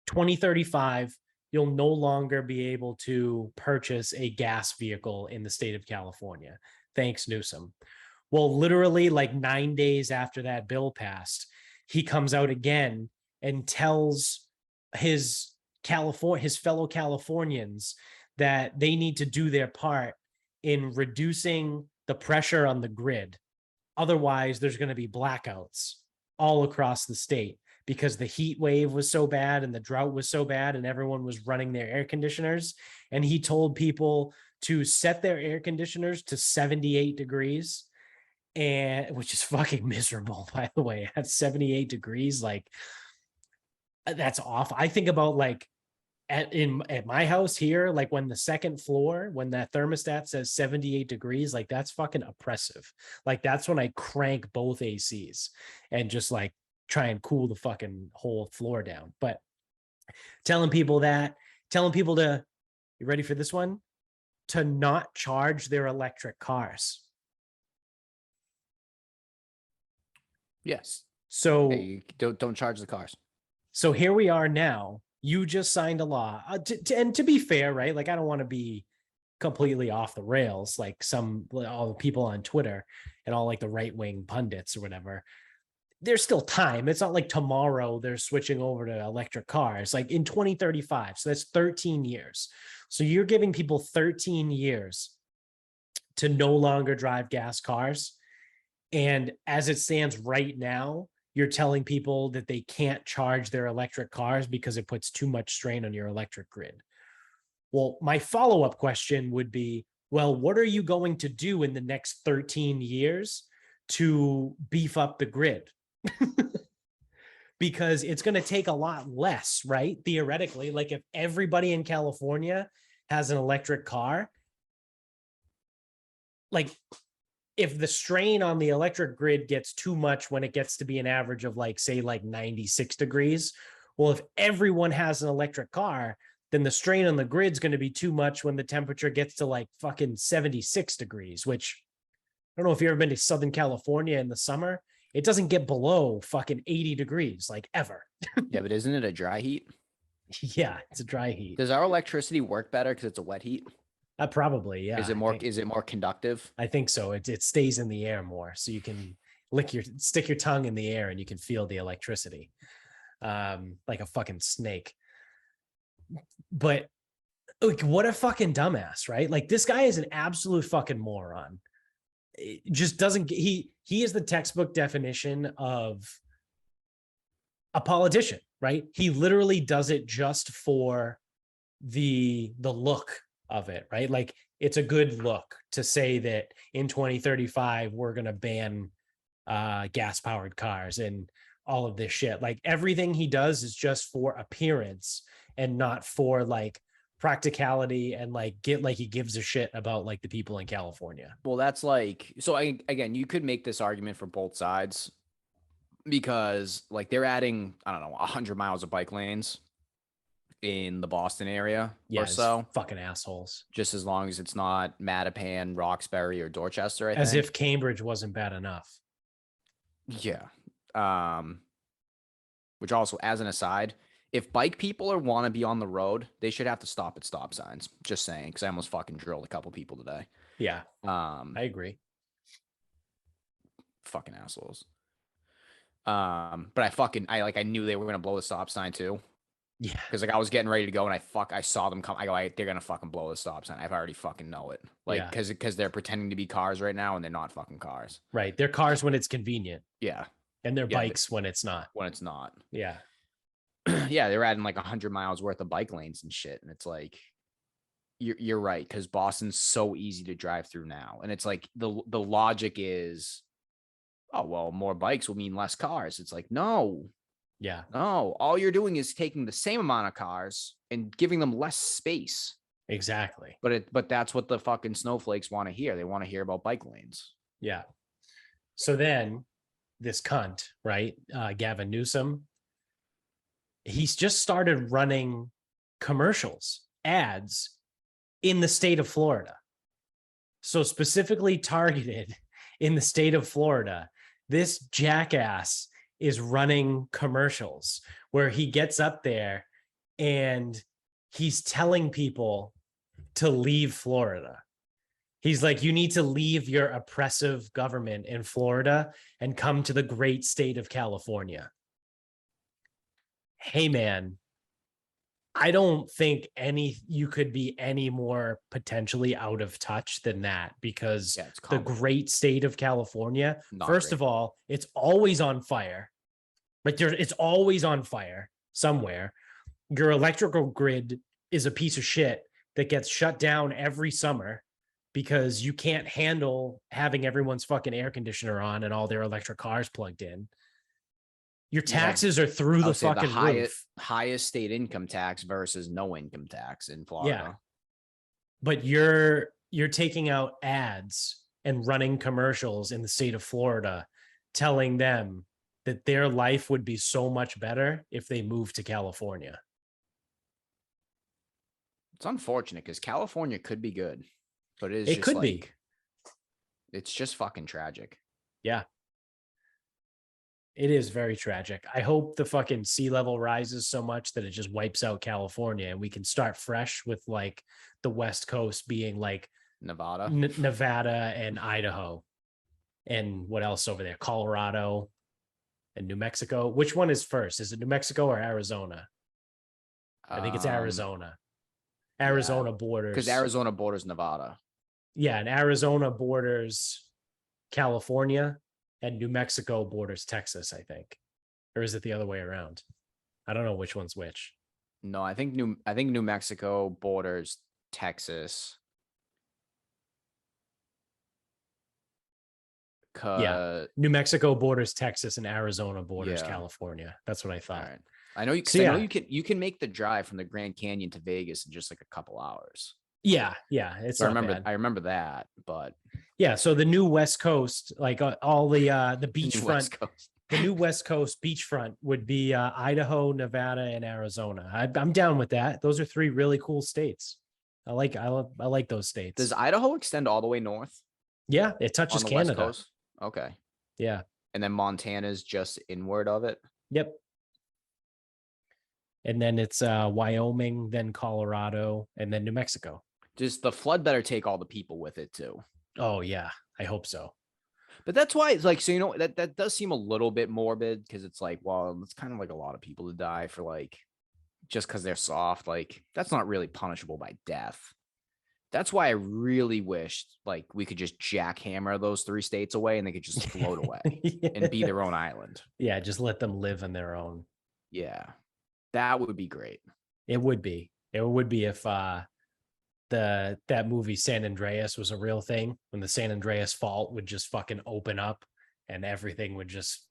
S1: 2035, you'll no longer be able to purchase a gas vehicle in the state of California. Thanks, Newsom. Well, literally like 9 days after that bill passed, he comes out again and tells his fellow Californians that they need to do their part in reducing the pressure on the grid. Otherwise, there's going to be blackouts all across the state because the heat wave was so bad and the drought was so bad and everyone was running their air conditioners. And he told people to set their air conditioners to 78 degrees, and which is fucking miserable, by the way. At 78 degrees, like that's off. I think about like at my house here, like when the second floor, when that thermostat says 78 degrees, like that's fucking oppressive. Like that's when I crank both ACs and just like try and cool the fucking whole floor down. But telling people to, you ready for this one? To not charge their electric cars.
S2: Yes.
S1: So
S2: hey, don't charge the cars.
S1: So here we are now. You just signed a law, and to be fair, right? Like I don't want to be completely off the rails, like all the people on Twitter and all like the right-wing pundits or whatever, there's still time. It's not like tomorrow they're switching over to electric cars, like in 2035. So that's 13 years. So you're giving people 13 years to no longer drive gas cars. And as it stands right now, you're telling people that they can't charge their electric cars because it puts too much strain on your electric grid. Well, my follow-up question would be, well, what are you going to do in the next 13 years to beef up the grid? Because it's going to take a lot less, right? Theoretically, like if everybody in California has an electric car, like if the strain on the electric grid gets too much when it gets to be an average of like, say, like 96 degrees, well, if everyone has an electric car, then the strain on the grid's going to be too much when the temperature gets to like fucking 76 degrees, which I don't know if you've ever been to Southern California in the summer. It doesn't get below fucking 80 degrees, like ever.
S2: Yeah, but isn't it a dry heat?
S1: Yeah, it's a dry heat.
S2: Does our electricity work better because it's a wet heat?
S1: Probably, yeah.
S2: Is it more conductive?
S1: I think so. It stays in the air more, so you can stick your tongue in the air and you can feel the electricity, like a fucking snake. But like, what a fucking dumbass, right? Like this guy is an absolute fucking moron. It just doesn't. He is the textbook definition of a politician, right? He literally does it just for the look of it, right? Like it's a good look to say that in 2035 we're going to ban gas powered cars and all of this shit. Like everything he does is just for appearance and not for like practicality and like he gives a shit about like the people in California.
S2: Well, that's like, so again, you could make this argument for both sides because like they're adding, I don't know, 100 miles of bike lanes in the Boston area or so.
S1: Fucking assholes.
S2: Just as long as it's not Mattapan, Roxbury, or Dorchester, I think.
S1: As if Cambridge wasn't bad enough.
S2: Yeah. Which also, as an aside, if bike people want to be on the road, they should have to stop at stop signs. Just saying, because I almost fucking drilled a couple people today.
S1: Yeah. I agree.
S2: Fucking assholes. But I knew they were gonna blow the stop sign too.
S1: Yeah.
S2: Because like I was getting ready to go and I saw them come. I go, they're gonna fucking blow the stop sign. I've already fucking know it. Like because they're pretending to be cars right now and they're not fucking cars.
S1: Right. They're cars when it's convenient.
S2: Yeah.
S1: And they're bikes when it's not.
S2: When it's not.
S1: Yeah.
S2: Yeah, they're adding like 100 miles worth of bike lanes and shit. And it's like, you're right, because Boston's so easy to drive through now. And it's like the logic is, oh, well, more bikes will mean less cars. It's like, no.
S1: Yeah.
S2: No, all you're doing is taking the same amount of cars and giving them less space.
S1: Exactly.
S2: But that's what the fucking snowflakes want to hear. They want to hear about bike lanes.
S1: Yeah. So then this cunt, right? Gavin Newsom, he's just started running commercials, ads in the state of Florida. So specifically targeted in the state of Florida, this jackass is running commercials where he gets up there and he's telling people to leave Florida. He's like, you need to leave your oppressive government in Florida and come to the great state of California. Hey, man, I don't think you could be any more potentially out of touch than that, because the great state of California, first of all, it's always on fire. Like it's always on fire somewhere. Your electrical grid is a piece of shit that gets shut down every summer because you can't handle having everyone's fucking air conditioner on and all their electric cars plugged in. Your taxes are through the fucking roof.
S2: Highest state income tax versus no income tax in Florida.
S1: Yeah. But you're taking out ads and running commercials in the state of Florida, telling them that their life would be so much better if they moved to California.
S2: It's unfortunate because California could be good, but
S1: it could be.
S2: It's just fucking tragic.
S1: Yeah. It is very tragic. I hope the fucking sea level rises so much that it just wipes out California and we can start fresh with like the West Coast being like
S2: Nevada.
S1: Nevada and Idaho. And what else over there? Colorado and New Mexico. Which one is first? Is it New Mexico or Arizona? I think it's Arizona. Arizona borders.
S2: Because Arizona borders Nevada.
S1: Yeah, and Arizona borders California and New Mexico borders Texas, I think. Or is it the other way around? I don't know which one's which.
S2: No, I think New Mexico borders Texas.
S1: Yeah, New Mexico borders Texas and Arizona borders
S2: Yeah.
S1: California. That's what I thought.
S2: Right. I know you.
S1: So,
S2: I
S1: yeah.
S2: know you can make the drive from the Grand Canyon to Vegas in just like a couple hours.
S1: Yeah, it's
S2: So
S1: not bad.
S2: I remember that, but
S1: yeah. So the new West Coast, like all the beachfront, the new West Coast beachfront would be Idaho, Nevada, and Arizona. I'm down with that. Those are three really cool states. I like those states.
S2: Does Idaho extend all the way north?
S1: Yeah, it touches
S2: on the
S1: Canada.
S2: West Coast? Okay.
S1: Yeah.
S2: And then Montana's just inward of it.
S1: Yep. And then it's Wyoming, then Colorado, and then New Mexico.
S2: Just the flood better take all the people with it too.
S1: Oh yeah, I hope so.
S2: But that's why it's like, so, you know, that does seem a little bit morbid because it's like, well, it's kind of like a lot of people to die for like, just because they're soft. Like, that's not really punishable by death. That's why I really wished like we could just jackhammer those three states away and they could just float away and be their own island.
S1: Yeah, just let them live on their own.
S2: Yeah, that would be great.
S1: It would be. It would be if that movie San Andreas was a real thing, when the San Andreas fault would just fucking open up and everything would just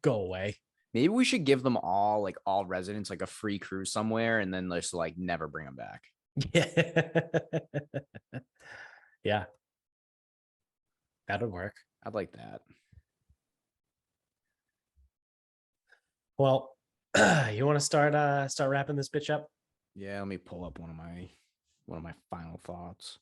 S1: go away.
S2: Maybe we should give them all residents like a free cruise somewhere and then just like never bring them back.
S1: Yeah, that would work.
S2: I'd like that.
S1: Well, you want to start wrapping this bitch up?
S2: Yeah, let me pull up one of my final thoughts.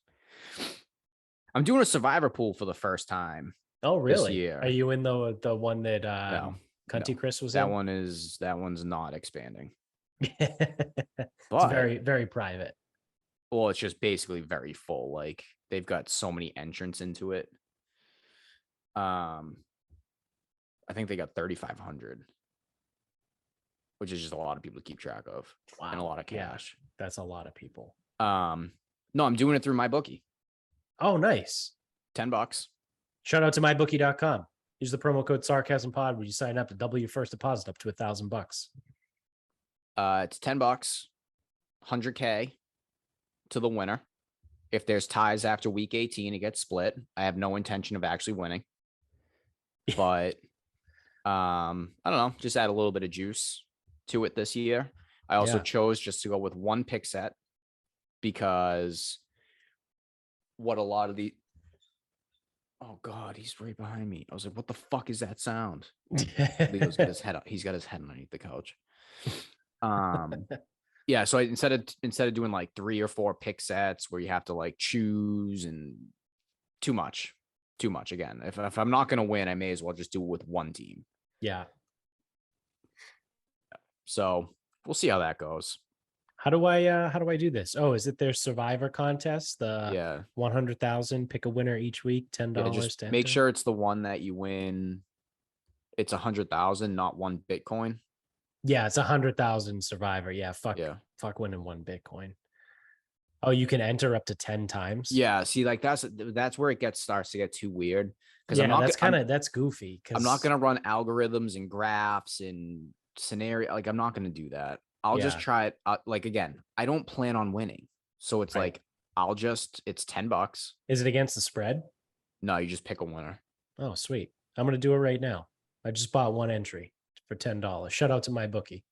S2: I'm doing a survivor pool for the first time.
S1: Oh, really?
S2: This year.
S1: Are you in the one that
S2: No,
S1: Cunty Chris was
S2: that
S1: in?
S2: one's not expanding.
S1: It's
S2: But
S1: very, very private.
S2: well, it's just basically very full. Like they've got so many entrants into it. I think they got 3,500, which is just a lot of people to keep track of.
S1: Wow.
S2: And a lot of cash.
S1: Yeah, that's a lot of people.
S2: No, I'm doing it through MyBookie.
S1: Oh, nice.
S2: $10.
S1: Shout out to mybookie.com. Use the promo code Sarcasm Pod when you sign up to double your first deposit up to $1,000.
S2: It's $10, 100K to the winner. If there's ties after week 18, it gets split. I have no intention of actually winning, but I don't know, just add a little bit of juice to it this year. I also chose just to go with one pick set because what a lot of the oh god, he's right behind me. I was like, what the fuck is that sound? Leo's got his head up. He's got his head underneath the couch. Yeah, so instead of doing like 3 or 4 pick sets where you have to like choose and too much again. If I'm not gonna win, I may as well just do it with one team.
S1: Yeah.
S2: So we'll see how that goes.
S1: How do I do this? Oh, is it their survivor contest? The 100,000, pick a winner each week, $10
S2: just
S1: to
S2: make
S1: enter?
S2: sure it's the one that you win. It's 100,000, not 1 Bitcoin.
S1: Yeah, it's 100,000 survivor. Yeah, fuck winning 1 Bitcoin. Oh, you can enter up to 10 times.
S2: Yeah, see, like that's where it starts to get too weird.
S1: Because that's goofy.
S2: I'm not gonna run algorithms and graphs and scenario. Like I'm not gonna do that. I'll just try it. Like again, I don't plan on winning, so it's like it's $10.
S1: Is it against the spread?
S2: No, you just pick a winner.
S1: Oh, sweet. I'm gonna do it right now. I just bought 1 entry for $10. Shout out to MyBookie.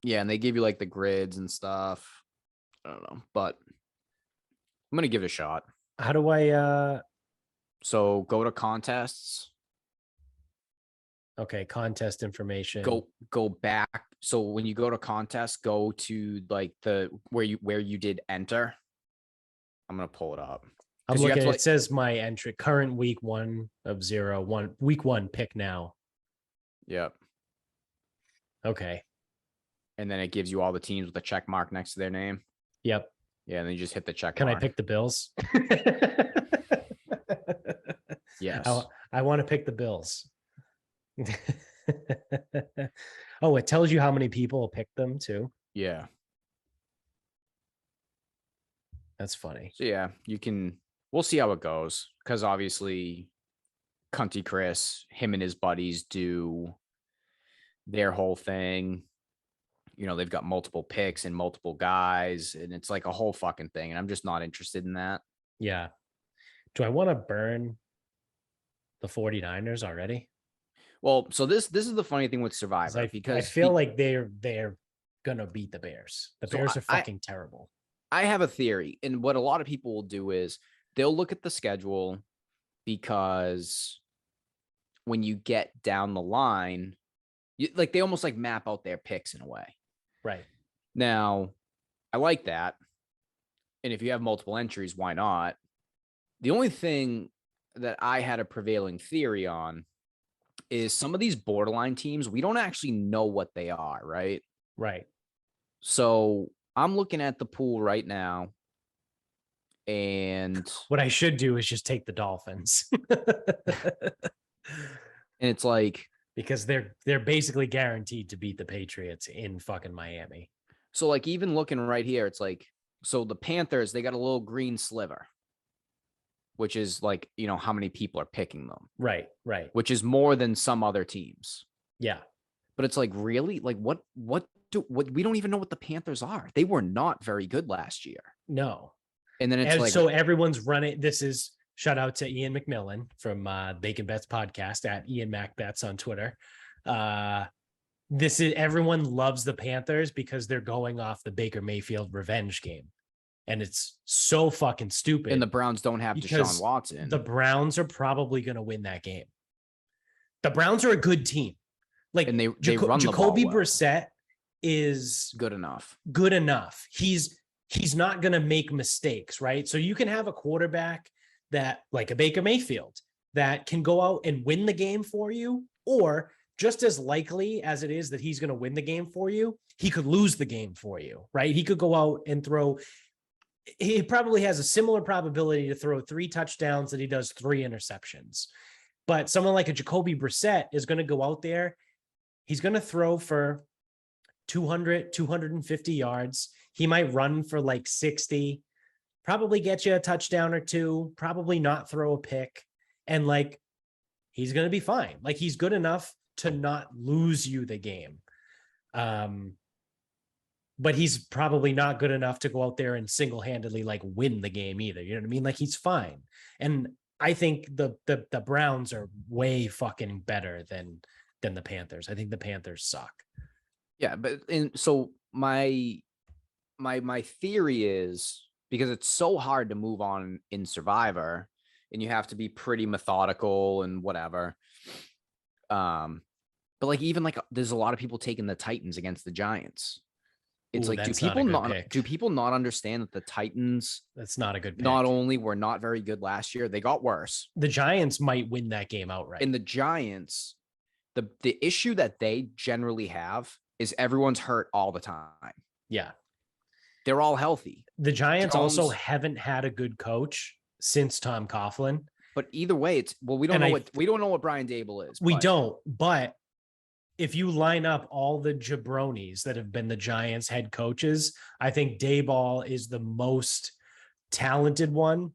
S2: Yeah, and they give you like the grids and stuff. I don't know, but I'm gonna give it a shot.
S1: How do I
S2: So go to contests.
S1: Okay, contest information.
S2: Go back. So when you go to contest, go to like the where you did enter. I'm gonna pull it up.
S1: I'm looking. It says my entry current week 1 of 0 1 week 1 pick now.
S2: Yep.
S1: Okay.
S2: And then it gives you all the teams with a check mark next to their name.
S1: Yep.
S2: Yeah, and then you just hit the check
S1: Can
S2: mark.
S1: I pick the Bills?
S2: Yes.
S1: I want to pick the Bills. Oh, it tells you how many people pick them too.
S2: Yeah.
S1: That's funny.
S2: So yeah, we'll see how it goes. Because obviously Cunty Chris, him and his buddies do their whole thing. You know, they've got multiple picks and multiple guys, and it's like a whole fucking thing. And I'm just not interested in that.
S1: Yeah. Do I want to burn the 49ers already?
S2: Well, so this is the funny thing with Survivor,
S1: I
S2: because
S1: feel like they're gonna beat the Bears. The
S2: So
S1: Bears are fucking terrible.
S2: I have a theory, and what a lot of people will do is they'll look at the schedule, because when you get down the line, they almost like map out their picks in a way.
S1: Right.
S2: Now, I like that. And if you have multiple entries, why not? The only thing that I had a prevailing theory on is some of these borderline teams, we don't actually know what they are, right?
S1: Right.
S2: So I'm looking at the pool right now, and
S1: what I should do is just take the Dolphins.
S2: And it's like,
S1: because they're basically guaranteed to beat the Patriots in fucking Miami.
S2: So like even looking right here, it's like, so the Panthers, they got a little green sliver, which is like, you know, how many people are picking them.
S1: Right.
S2: Which is more than some other teams.
S1: Yeah.
S2: But it's like, really? Like what we don't even know what the Panthers are. They were not very good last year.
S1: No.
S2: And then it's
S1: so everyone's running. This is shout out to Ian McMillan from Bacon Bets podcast at Ian MacBets on Twitter. This is everyone loves the Panthers because they're going off the Baker Mayfield revenge game. And it's so fucking stupid.
S2: And the Browns don't have Deshaun Watson.
S1: The Browns are probably going to win that game. The Browns are a good team. Like,
S2: and they run
S1: Jacoby
S2: the ball well.
S1: Brissett is
S2: good enough.
S1: He's not going to make mistakes, right? So you can have a quarterback that, like a Baker Mayfield, that can go out and win the game for you, or just as likely as it is that he's going to win the game for you, he could lose the game for you, right? He could go out and throw. He probably has a similar probability to throw 3 touchdowns that he does 3 interceptions. But someone like a Jacoby Brissett is going to go out there. He's going to throw for 200, 250 yards. He might run for like 60, probably get you a touchdown or 2, probably not throw a pick. And like, he's going to be fine. Like, he's good enough to not lose you the game. But he's probably not good enough to go out there and single-handedly like win the game either. You know what I mean? Like, he's fine. And I think the Browns are way fucking better than the Panthers. I think the Panthers suck.
S2: Yeah, but so my theory is, because it's so hard to move on in Survivor, and you have to be pretty methodical and whatever. But like, even like, there's a lot of people taking the Titans against the Giants. It's like, do people not understand that the Titans,
S1: that's not a good pick.
S2: Not only were not very good last year, they got worse.
S1: The Giants might win that game outright.
S2: And the Giants, the issue that they generally have is everyone's hurt all the time. Yeah. They're all healthy.
S1: The Giants also haven't had a good coach since Tom Coughlin.
S2: But either way, we don't know what Brian Daboll is.
S1: We don't, but if you line up all the jabronis that have been the Giants head coaches, I think Daboll is the most talented one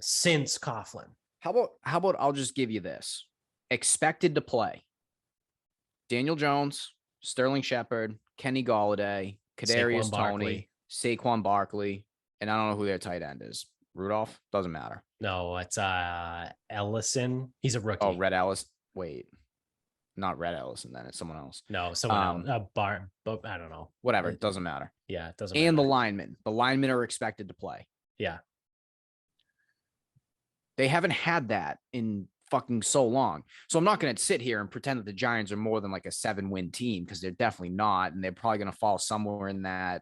S1: since Coughlin.
S2: How about I'll just give you this. Expected to play: Daniel Jones, Sterling Shepard, Kenny Golladay, Kadarius Toney, Saquon Barkley, and I don't know who their tight end is. Rudolph? Doesn't matter.
S1: No, it's Ellison. He's a rookie.
S2: Oh, Red Ellis. Wait. Not Red Ellison, then it's someone else.
S1: No, someone else. But I don't know.
S2: Whatever. It doesn't matter.
S1: Yeah, it doesn't
S2: matter. And the linemen are expected to play.
S1: Yeah.
S2: They haven't had that in fucking so long. So I'm not going to sit here and pretend that the Giants are more than like a 7-win team, because they're definitely not. And they're probably going to fall somewhere in that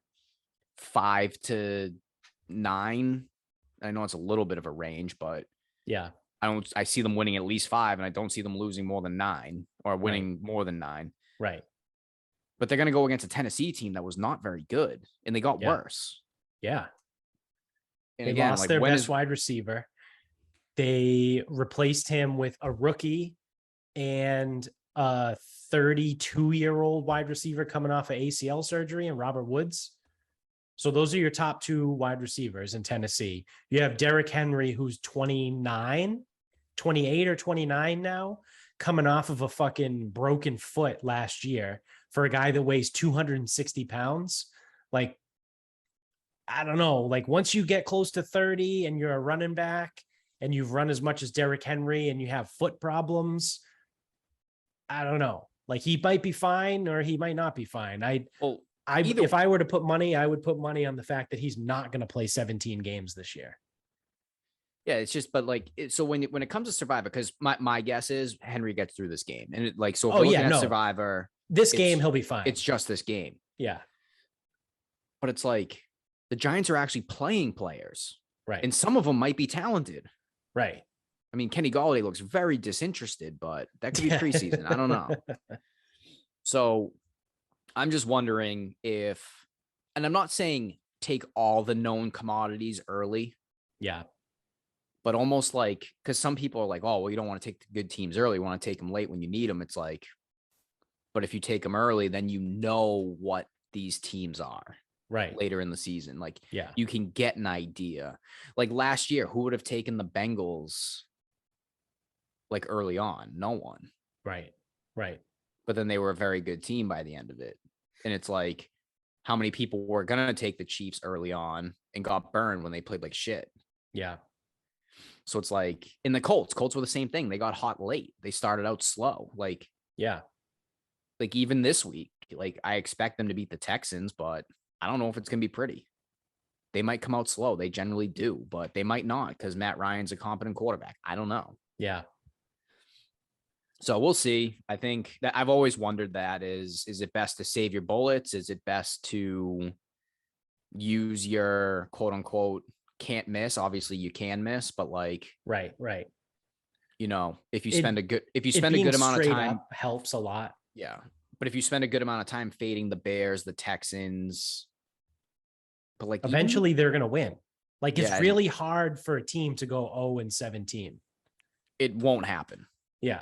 S2: 5 to 9. I know it's a little bit of a range, but
S1: yeah,
S2: I see them winning at least 5, and I don't see them losing more than 9 or winning more than 9.
S1: Right.
S2: But they're going to go against a Tennessee team that was not very good, and they got worse.
S1: Yeah.
S2: And
S1: They
S2: again,
S1: lost
S2: like,
S1: their best wide receiver. They replaced him with a rookie and a 32-year-old wide receiver coming off of ACL surgery and Robert Woods. So those are your top 2 wide receivers in Tennessee. You have Derrick Henry, who's 28 or 29 now, coming off of a fucking broken foot last year for a guy that weighs 260 pounds. Like, I don't know. Like, once you get close to 30 and you're a running back and you've run as much as Derrick Henry and you have foot problems, I don't know. Like, he might be fine or he might not be fine. If I were to put money, I would put money on the fact that he's not going to play 17 games this year.
S2: Yeah, it's just, but like, so when it comes to Survivor, because my guess is Henry gets through this game, and if we're looking at Survivor,
S1: this game he'll be fine.
S2: It's just this game.
S1: Yeah,
S2: but it's like the Giants are actually playing players,
S1: right?
S2: And some of them might be talented,
S1: right?
S2: I mean, Kenny Golladay looks very disinterested, but that could be preseason. I don't know. So I'm just wondering if, and I'm not saying take all the known commodities early.
S1: Yeah.
S2: But almost like, because some people are like, oh, well, you don't want to take the good teams early. You want to take them late when you need them. It's like, but if you take them early, then you know what these teams are
S1: right
S2: later in the season. Like,
S1: yeah,
S2: you can get an idea. Like last year, who would have taken the Bengals like early on? No one.
S1: Right.
S2: But then they were a very good team by the end of it. And it's like, how many people were going to take the Chiefs early on and got burned when they played like shit?
S1: Yeah.
S2: So it's like in the Colts were the same thing. They got hot late. They started out slow. Like,
S1: yeah.
S2: Like even this week, like I expect them to beat the Texans, but I don't know if it's going to be pretty. They might come out slow. They generally do, but they might not because Matt Ryan's a competent quarterback. I don't know.
S1: Yeah.
S2: So we'll see. I think that I've always wondered that is it best to save your bullets? Is it best to use your quote unquote can't miss? Obviously you can miss, but like,
S1: right.
S2: You know, if you spend a good amount of time,
S1: helps a lot.
S2: Yeah. But if you spend a good amount of time fading the Bears, the Texans, but like
S1: eventually they're going to win. Like it's really hard for a team to go 0-17.
S2: It won't happen.
S1: Yeah.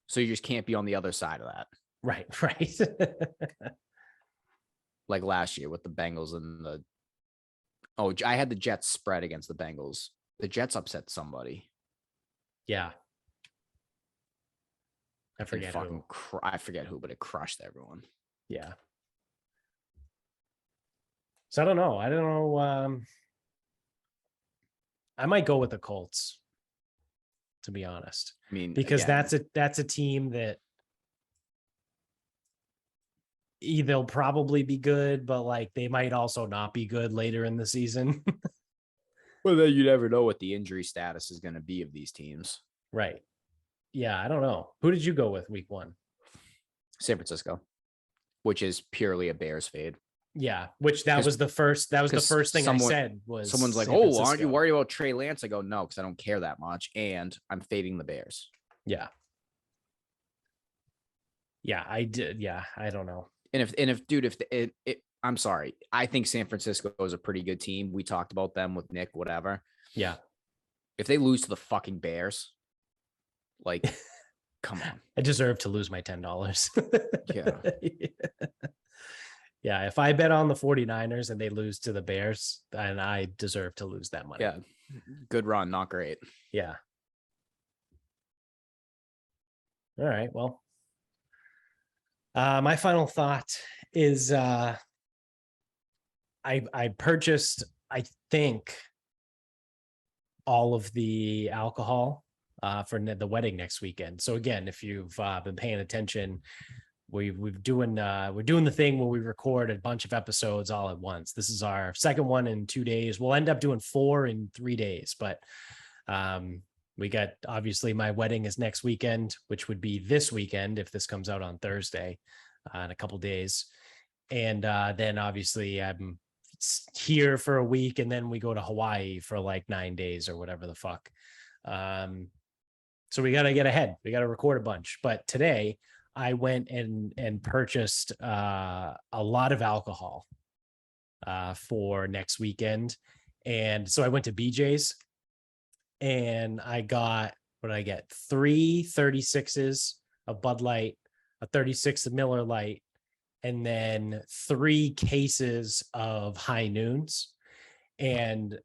S2: So you just can't be on the other side of that.
S1: Right.
S2: Like last year with the Bengals and I had the Jets spread against the Bengals. The Jets upset somebody.
S1: Yeah. I forget
S2: who, but it crushed everyone.
S1: Yeah. So I don't know. I might go with the Colts, to be honest.
S2: I mean,
S1: because that's a team that they'll probably be good, but like they might also not be good later in the season.
S2: Well, then you never know what the injury status is going to be of these teams.
S1: Right. Yeah, I don't know. Who did you go with week 1?
S2: San Francisco, which is purely a Bears fade.
S1: Yeah, which was the first thing I said was
S2: someone's like, "Oh, aren't you worried about Trey Lance?" I go, "No, because I don't care that much, and I'm fading the Bears."
S1: Yeah. Yeah, I did. Yeah, I don't know.
S2: I'm sorry, I think San Francisco is a pretty good team. We talked about them with Nick, whatever.
S1: Yeah. If
S2: they lose to the fucking Bears, like, come on.
S1: I deserve to lose my $10.
S2: Yeah.
S1: Yeah, if I bet on the 49ers and they lose to the Bears, then I deserve to lose that money.
S2: Yeah. Good run, not great.
S1: Yeah. All right, well. My final thought is I purchased, I think, all of the alcohol for the wedding next weekend. So again, if you've been paying attention, we're doing the thing where we record a bunch of episodes all at once. This is our second one in 2 days. We'll end up doing 4 in 3 days, but we got, obviously my wedding is next weekend, which would be this weekend if this comes out on Thursday in a couple days. And then obviously I'm here for a week and then we go to Hawaii for like 9 days or whatever the fuck. So we got to get ahead. We got to record a bunch. But today I went and purchased a lot of alcohol for next weekend. And so I went to BJ's and I got, what did I get? 3 36s of Bud Light, a 36 of Miller Lite, and then 3 cases of High Noons and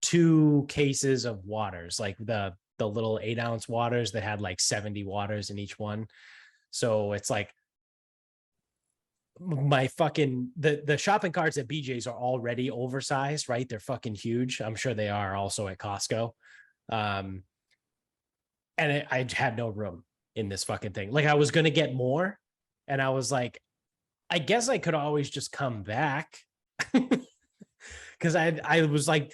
S1: 2 cases of waters, like the little 8-ounce waters that had like 70 waters in each one. So it's like my fucking the shopping carts at BJ's are already oversized, right? They're fucking huge. I'm sure they are also at Costco. And I had no room in this fucking thing. Like I was going to get more and I was like, I guess I could always just come back. Because I was like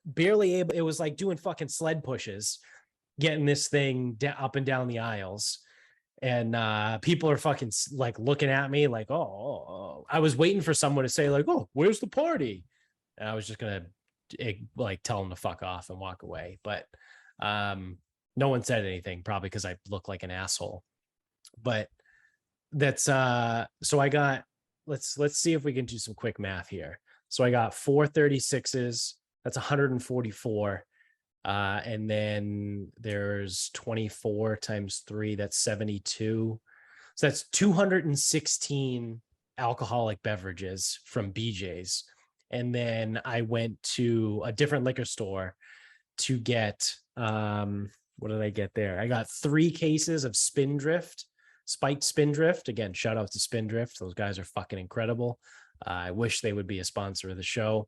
S1: barely able, it was like doing fucking sled pushes, getting this thing up and down the aisles. And people are fucking like looking at me like, oh, I was waiting for someone to say like, oh, where's the party? And I was just going to like tell them to fuck off and walk away. But no one said anything, probably because I look like an asshole. But that's so I got, let's see if we can do some quick math here. So I got 4 36s, that's 144. And then there's 24 times 3, that's 72. So that's 216 alcoholic beverages from BJ's. And then I went to a different liquor store to get, what did I get there? I got 3 cases of Spindrift, Spiked Spindrift. Again, shout out to Spindrift. Those guys are fucking incredible. I wish they would be a sponsor of the show.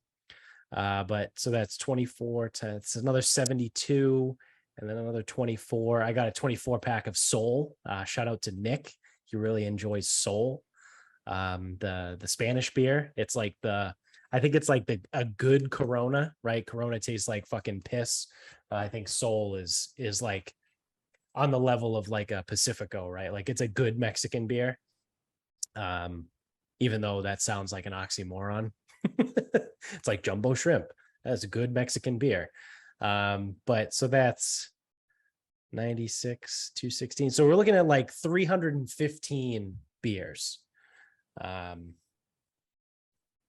S1: But so that's 24 to, it's another 72 and then another 24. I got a 24 pack of Sol. Shout out to Nick. He really enjoys Sol. The Spanish beer. It's like I think it's like a good Corona, right? Corona tastes like fucking piss. I think Sol is like on the level of like a Pacifico, right? Like it's a good Mexican beer. Even though that sounds like an oxymoron. It's like jumbo shrimp. That's a good Mexican beer. But so that's 96, 216. So we're looking at like 315 beers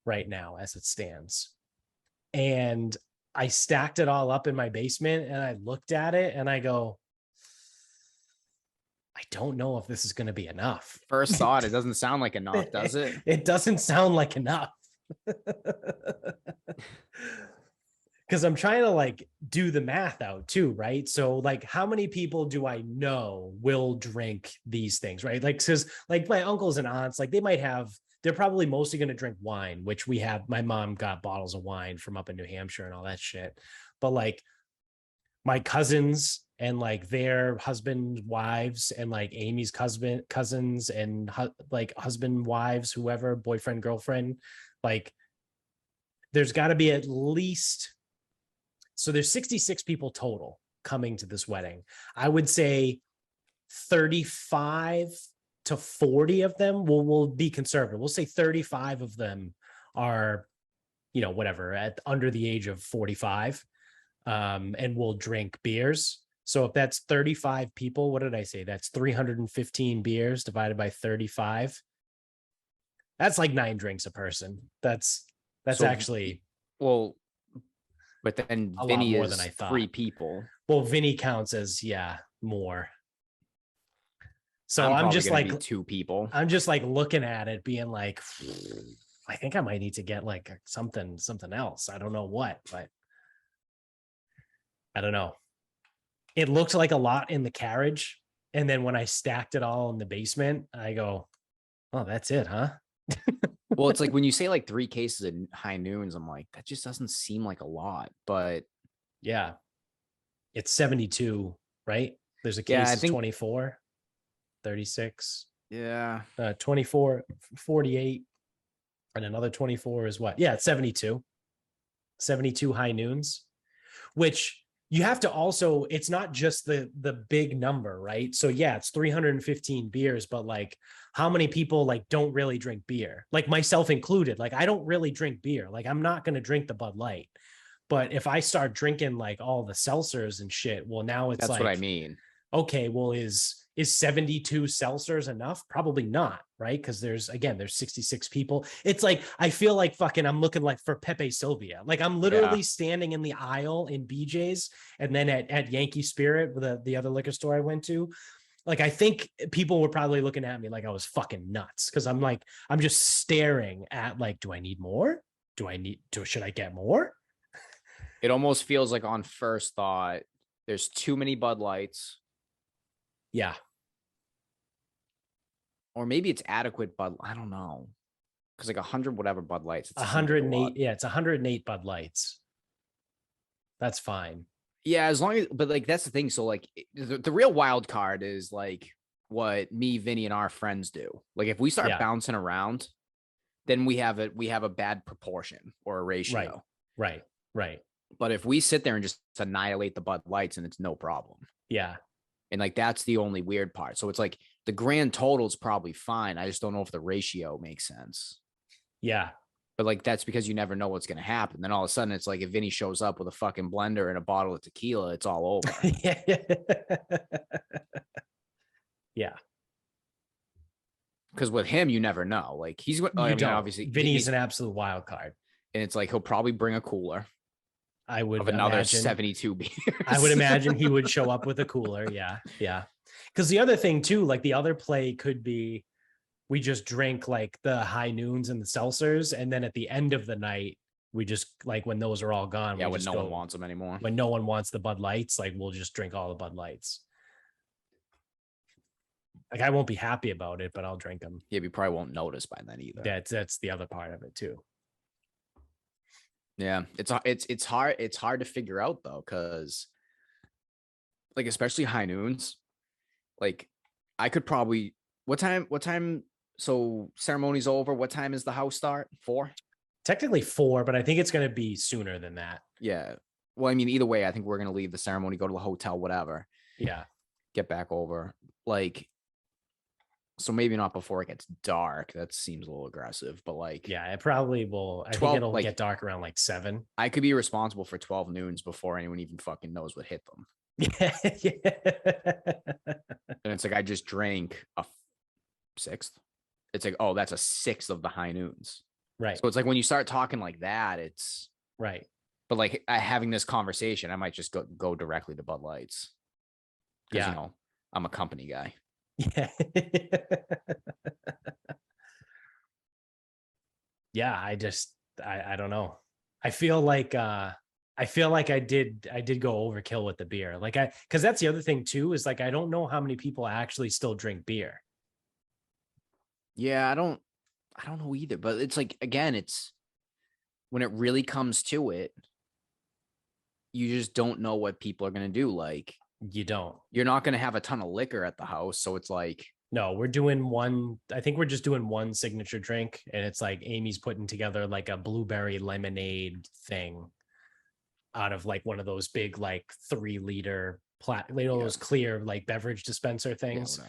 S1: right now as it stands. And I stacked it all up in my basement and I looked at it and I go, I don't know if this is going to be enough.
S2: First thought, it doesn't sound like enough, does it?
S1: It doesn't sound like enough. Because I'm trying to like do the math out too, right? So like how many people do I know will drink these things, right? Like, because like my uncles and aunts, like they're probably mostly going to drink wine, which we have. My mom got bottles of wine from up in New Hampshire and all that shit. But like my cousins and like their husband wives and like Amy's cousins and like husband wives, whoever, boyfriend, girlfriend, like there's got to be at least, so there's 66 people total coming to this wedding. I would say 35 to 40 of them will be conservative. We'll say 35 of them are, whatever, under the age of 45, and will drink beers. So if that's 35 people, what did I say? That's 315 beers divided by 35. That's like 9 drinks a person. That's so, actually,
S2: well, but then Vinny
S1: more
S2: is
S1: than I thought.
S2: 3 people.
S1: Well, Vinny counts as more. So I'm just like
S2: 2 people.
S1: I'm just like looking at it, being like, I think I might need to get like something else. I don't know what, but I don't know. It looked like a lot in the carriage, and then when I stacked it all in the basement, I go, "Oh, that's it, huh?"
S2: Well, it's like when you say like 3 cases of High Noons, I'm like, that just doesn't seem like a lot, but
S1: yeah, it's 72, right? There's a case of 24, 36, 24, 48, and another 24 is what? Yeah, it's 72 High Noons, which you have to also, it's not just the big number, right? So yeah, it's 315 beers, but like how many people like don't really drink beer? Like myself included. Like I don't really drink beer. Like I'm not going to drink the Bud Light. But if I start drinking like all the seltzers and shit, well, now it's
S2: that's
S1: like,
S2: what I mean.
S1: okay, well, is 72 seltzers enough? Probably not, right? Because there's 66 people. It's like I feel like fucking I'm looking like for Pepe Sylvia. Like I'm literally standing in the aisle in BJ's and then at Yankee Spirit, the other liquor store I went to. Like I think people were probably looking at me like I was fucking nuts because I'm just staring at like, do I need more? Should I get more?
S2: It almost feels like on first thought, there's too many Bud Lights.
S1: Yeah.
S2: Or maybe it's adequate Bud. I don't know. Because like 100 whatever Bud Lights. It's
S1: 108. Yeah, it's 108 Bud Lights. That's fine.
S2: Yeah, as long as, but like that's the thing. So like the real wild card is like what me, Vinny, and our friends do. Like if we start bouncing around, then we have a bad proportion or a ratio.
S1: Right.
S2: But if we sit there and just annihilate the Bud Lights, and it's no problem.
S1: Yeah.
S2: And like that's the only weird part. So it's like the grand total is probably fine. I just don't know if the ratio makes sense.
S1: Yeah.
S2: But like that's because you never know what's going to happen. Then all of a sudden it's like if Vinny shows up with a fucking blender and a bottle of tequila, it's all over.
S1: Yeah.
S2: Because with him, you never know. Like he's obviously
S1: Vinny's an absolute wild card.
S2: And it's like he'll probably bring a cooler.
S1: I would
S2: of another 72 beers.
S1: I would imagine he would show up with a cooler. Yeah. Because the other thing too, like the other play could be we just drink like the high noons and the seltzers, and then at the end of the night, we just like when those are all gone.
S2: Yeah, when no one wants them anymore.
S1: When no one wants the Bud Lights, like we'll just drink all the Bud Lights. Like I won't be happy about it, but I'll drink them.
S2: Yeah, we probably won't notice by then either.
S1: That's the other part of it too.
S2: Yeah, it's hard to figure out though, because like especially high noons, like I could probably what time so ceremony's over, what time is the house start? 4?
S1: Technically 4, but I think it's going to be sooner than that.
S2: Yeah, well, I mean either way I think we're going to leave the ceremony, go to the hotel, whatever, get back over, like, so maybe not before it gets dark. That seems a little aggressive, but like,
S1: yeah, it probably will. I think it'll get dark around like 7.
S2: I could be responsible for 12 noons before anyone even fucking knows what hit them.
S1: Yeah.
S2: And it's like I just drank a 6th. It's like, oh, that's a 6th of the high noons.
S1: Right.
S2: So it's like when you start talking like that, it's
S1: right.
S2: But like having this conversation, I might just go directly to Bud Lights. Because you know, I'm a company guy.
S1: Yeah. Yeah, I don't know. I feel like I did go overkill with the beer. Like because that's the other thing too, is like I don't know how many people actually still drink beer.
S2: Yeah, I don't know either, but it's like again, it's when it really comes to it, you just don't know what people are going to do. Like you're not going to have a ton of liquor at the house. So it's like,
S1: no, we're doing one. I think we're just doing one signature drink. And it's like Amy's putting together like a blueberry lemonade thing out of like one of those big, like 3-liter those clear, like beverage dispenser things.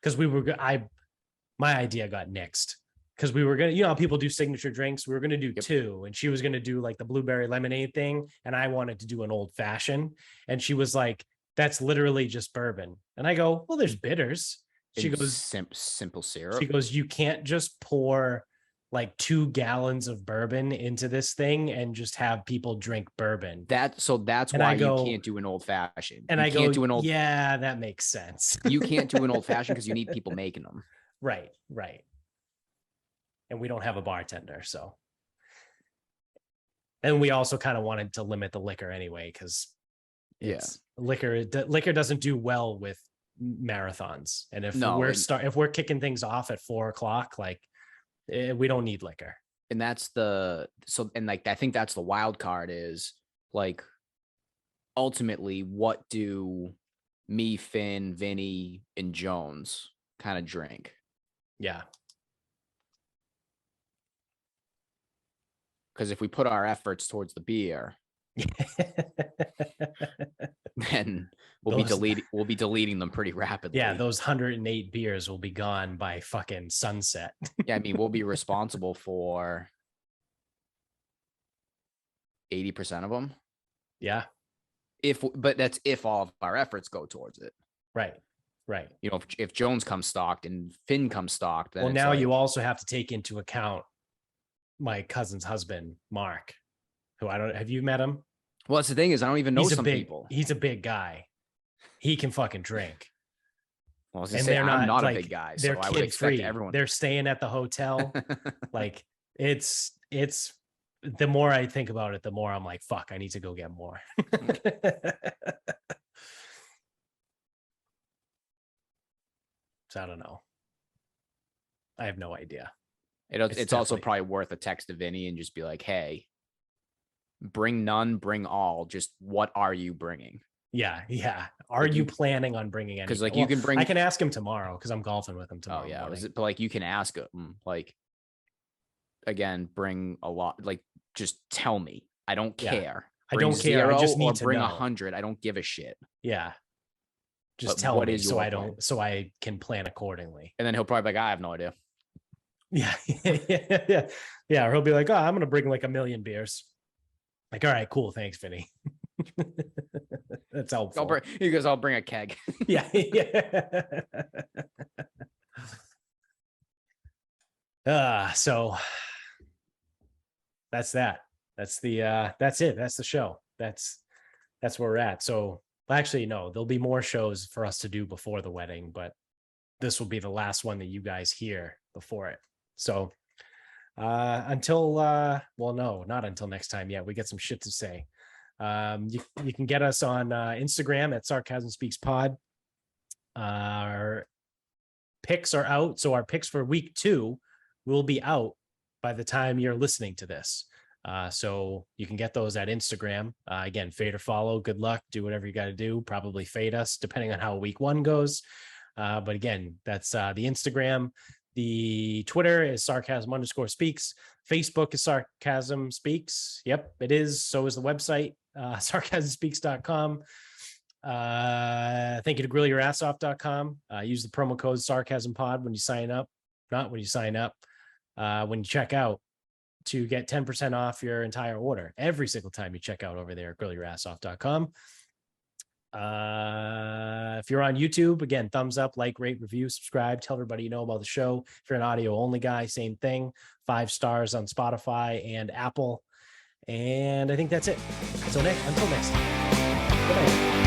S1: Cause my idea got nixed. Because we were going to, you know, how people do signature drinks. We were going to do 2, and she was going to do like the blueberry lemonade thing. And I wanted to do an old fashioned. And she was like, that's literally just bourbon. And I go, well, there's bitters. She goes,
S2: simple syrup.
S1: She goes, you can't just pour like 2 gallons of bourbon into this thing and just have people drink bourbon.
S2: That's why you can't do an old fashioned.
S1: And I can't do an old. Yeah, that makes sense.
S2: You can't do an old fashioned because you need people making them.
S1: Right. And we don't have a bartender, so. And we also kind of wanted to limit the liquor anyway, because liquor doesn't do well with marathons. And if we're kicking things off at 4:00, like we don't need liquor.
S2: And that's I think that's the wild card is like ultimately what do me, Finn, Vinny, and Jones kind of drink?
S1: Yeah.
S2: Because if we put our efforts towards the beer, then we'll be deleting them pretty rapidly.
S1: Yeah, those 108 beers will be gone by fucking sunset.
S2: Yeah, I mean, we'll be responsible for 80% of them.
S1: Yeah.
S2: But that's if all of our efforts go towards it.
S1: Right.
S2: You know, if Jones comes stocked and Finn comes stocked, then
S1: Well,
S2: it's
S1: now
S2: like,
S1: you also have to take into account my cousin's husband, Mark, who have you met him?
S2: well, that's the thing is I don't even know some people.
S1: He's a big guy. He can fucking drink.
S2: Well, I was gonna
S1: And
S2: say
S1: they're
S2: I'm not
S1: like,
S2: a big guy,
S1: they're
S2: so I would
S1: kid
S2: expect
S1: free.
S2: everyone.
S1: They're staying at the hotel. Like it's the more I think about it, the more I'm like, fuck, I need to go get more. So I don't know. I have no idea.
S2: It's also probably worth a text to Vinny and just be like, hey, bring none, bring all. Just what are you bringing?
S1: Yeah. Are
S2: Like
S1: you planning on bringing anything?
S2: Because like you can bring.
S1: I can ask him tomorrow because I'm golfing with him tomorrow.
S2: Oh yeah,
S1: morning.
S2: but like you can ask him like, again, bring a lot. Like just tell me. I don't care.
S1: I don't care. I just need to
S2: bring
S1: know.
S2: 100. I don't give a shit.
S1: Yeah. Just
S2: But
S1: tell
S2: what
S1: me
S2: is
S1: so
S2: your
S1: I
S2: plan?
S1: don't, so I can plan accordingly.
S2: And then he'll probably be like, I have no idea.
S1: Yeah. Yeah. Or he'll be like, oh, I'm going to bring like 1 million beers. Like, all right, cool. Thanks, Vinny. That's helpful.
S2: He goes, I'll bring a keg.
S1: Yeah. So that's that. That's it. That's the show. That's where we're at. So actually, no, there'll be more shows for us to do before the wedding, but this will be the last one that you guys hear before it. So until well, no, not until next time. Yeah, we got some shit to say. You can get us on Instagram at Sarcasm Speaks Pod. Our picks are out, so our picks for week 2 will be out by the time you're listening to this. So you can get those at Instagram. Again, fade or follow. Good luck. Do whatever you got to do. Probably fade us depending on how week 1 goes. But again, that's the Instagram. The Twitter is sarcasm_speaks. Facebook is Sarcasm Speaks. Yep, it is. So is the website, sarcasmspeaks.com. Thank you to grillyourassoff.com. Use the promo code sarcasmpod when you sign up. Not when you sign up, when you check out, to get 10% off your entire order every single time you check out over there at grillyourassoff.com. If you're on YouTube, again, thumbs up, like, rate, review, subscribe, tell everybody you know about the show. If you're an audio only guy, same thing. 5 stars on Spotify and Apple. And I think that's it. So until next time. Good night.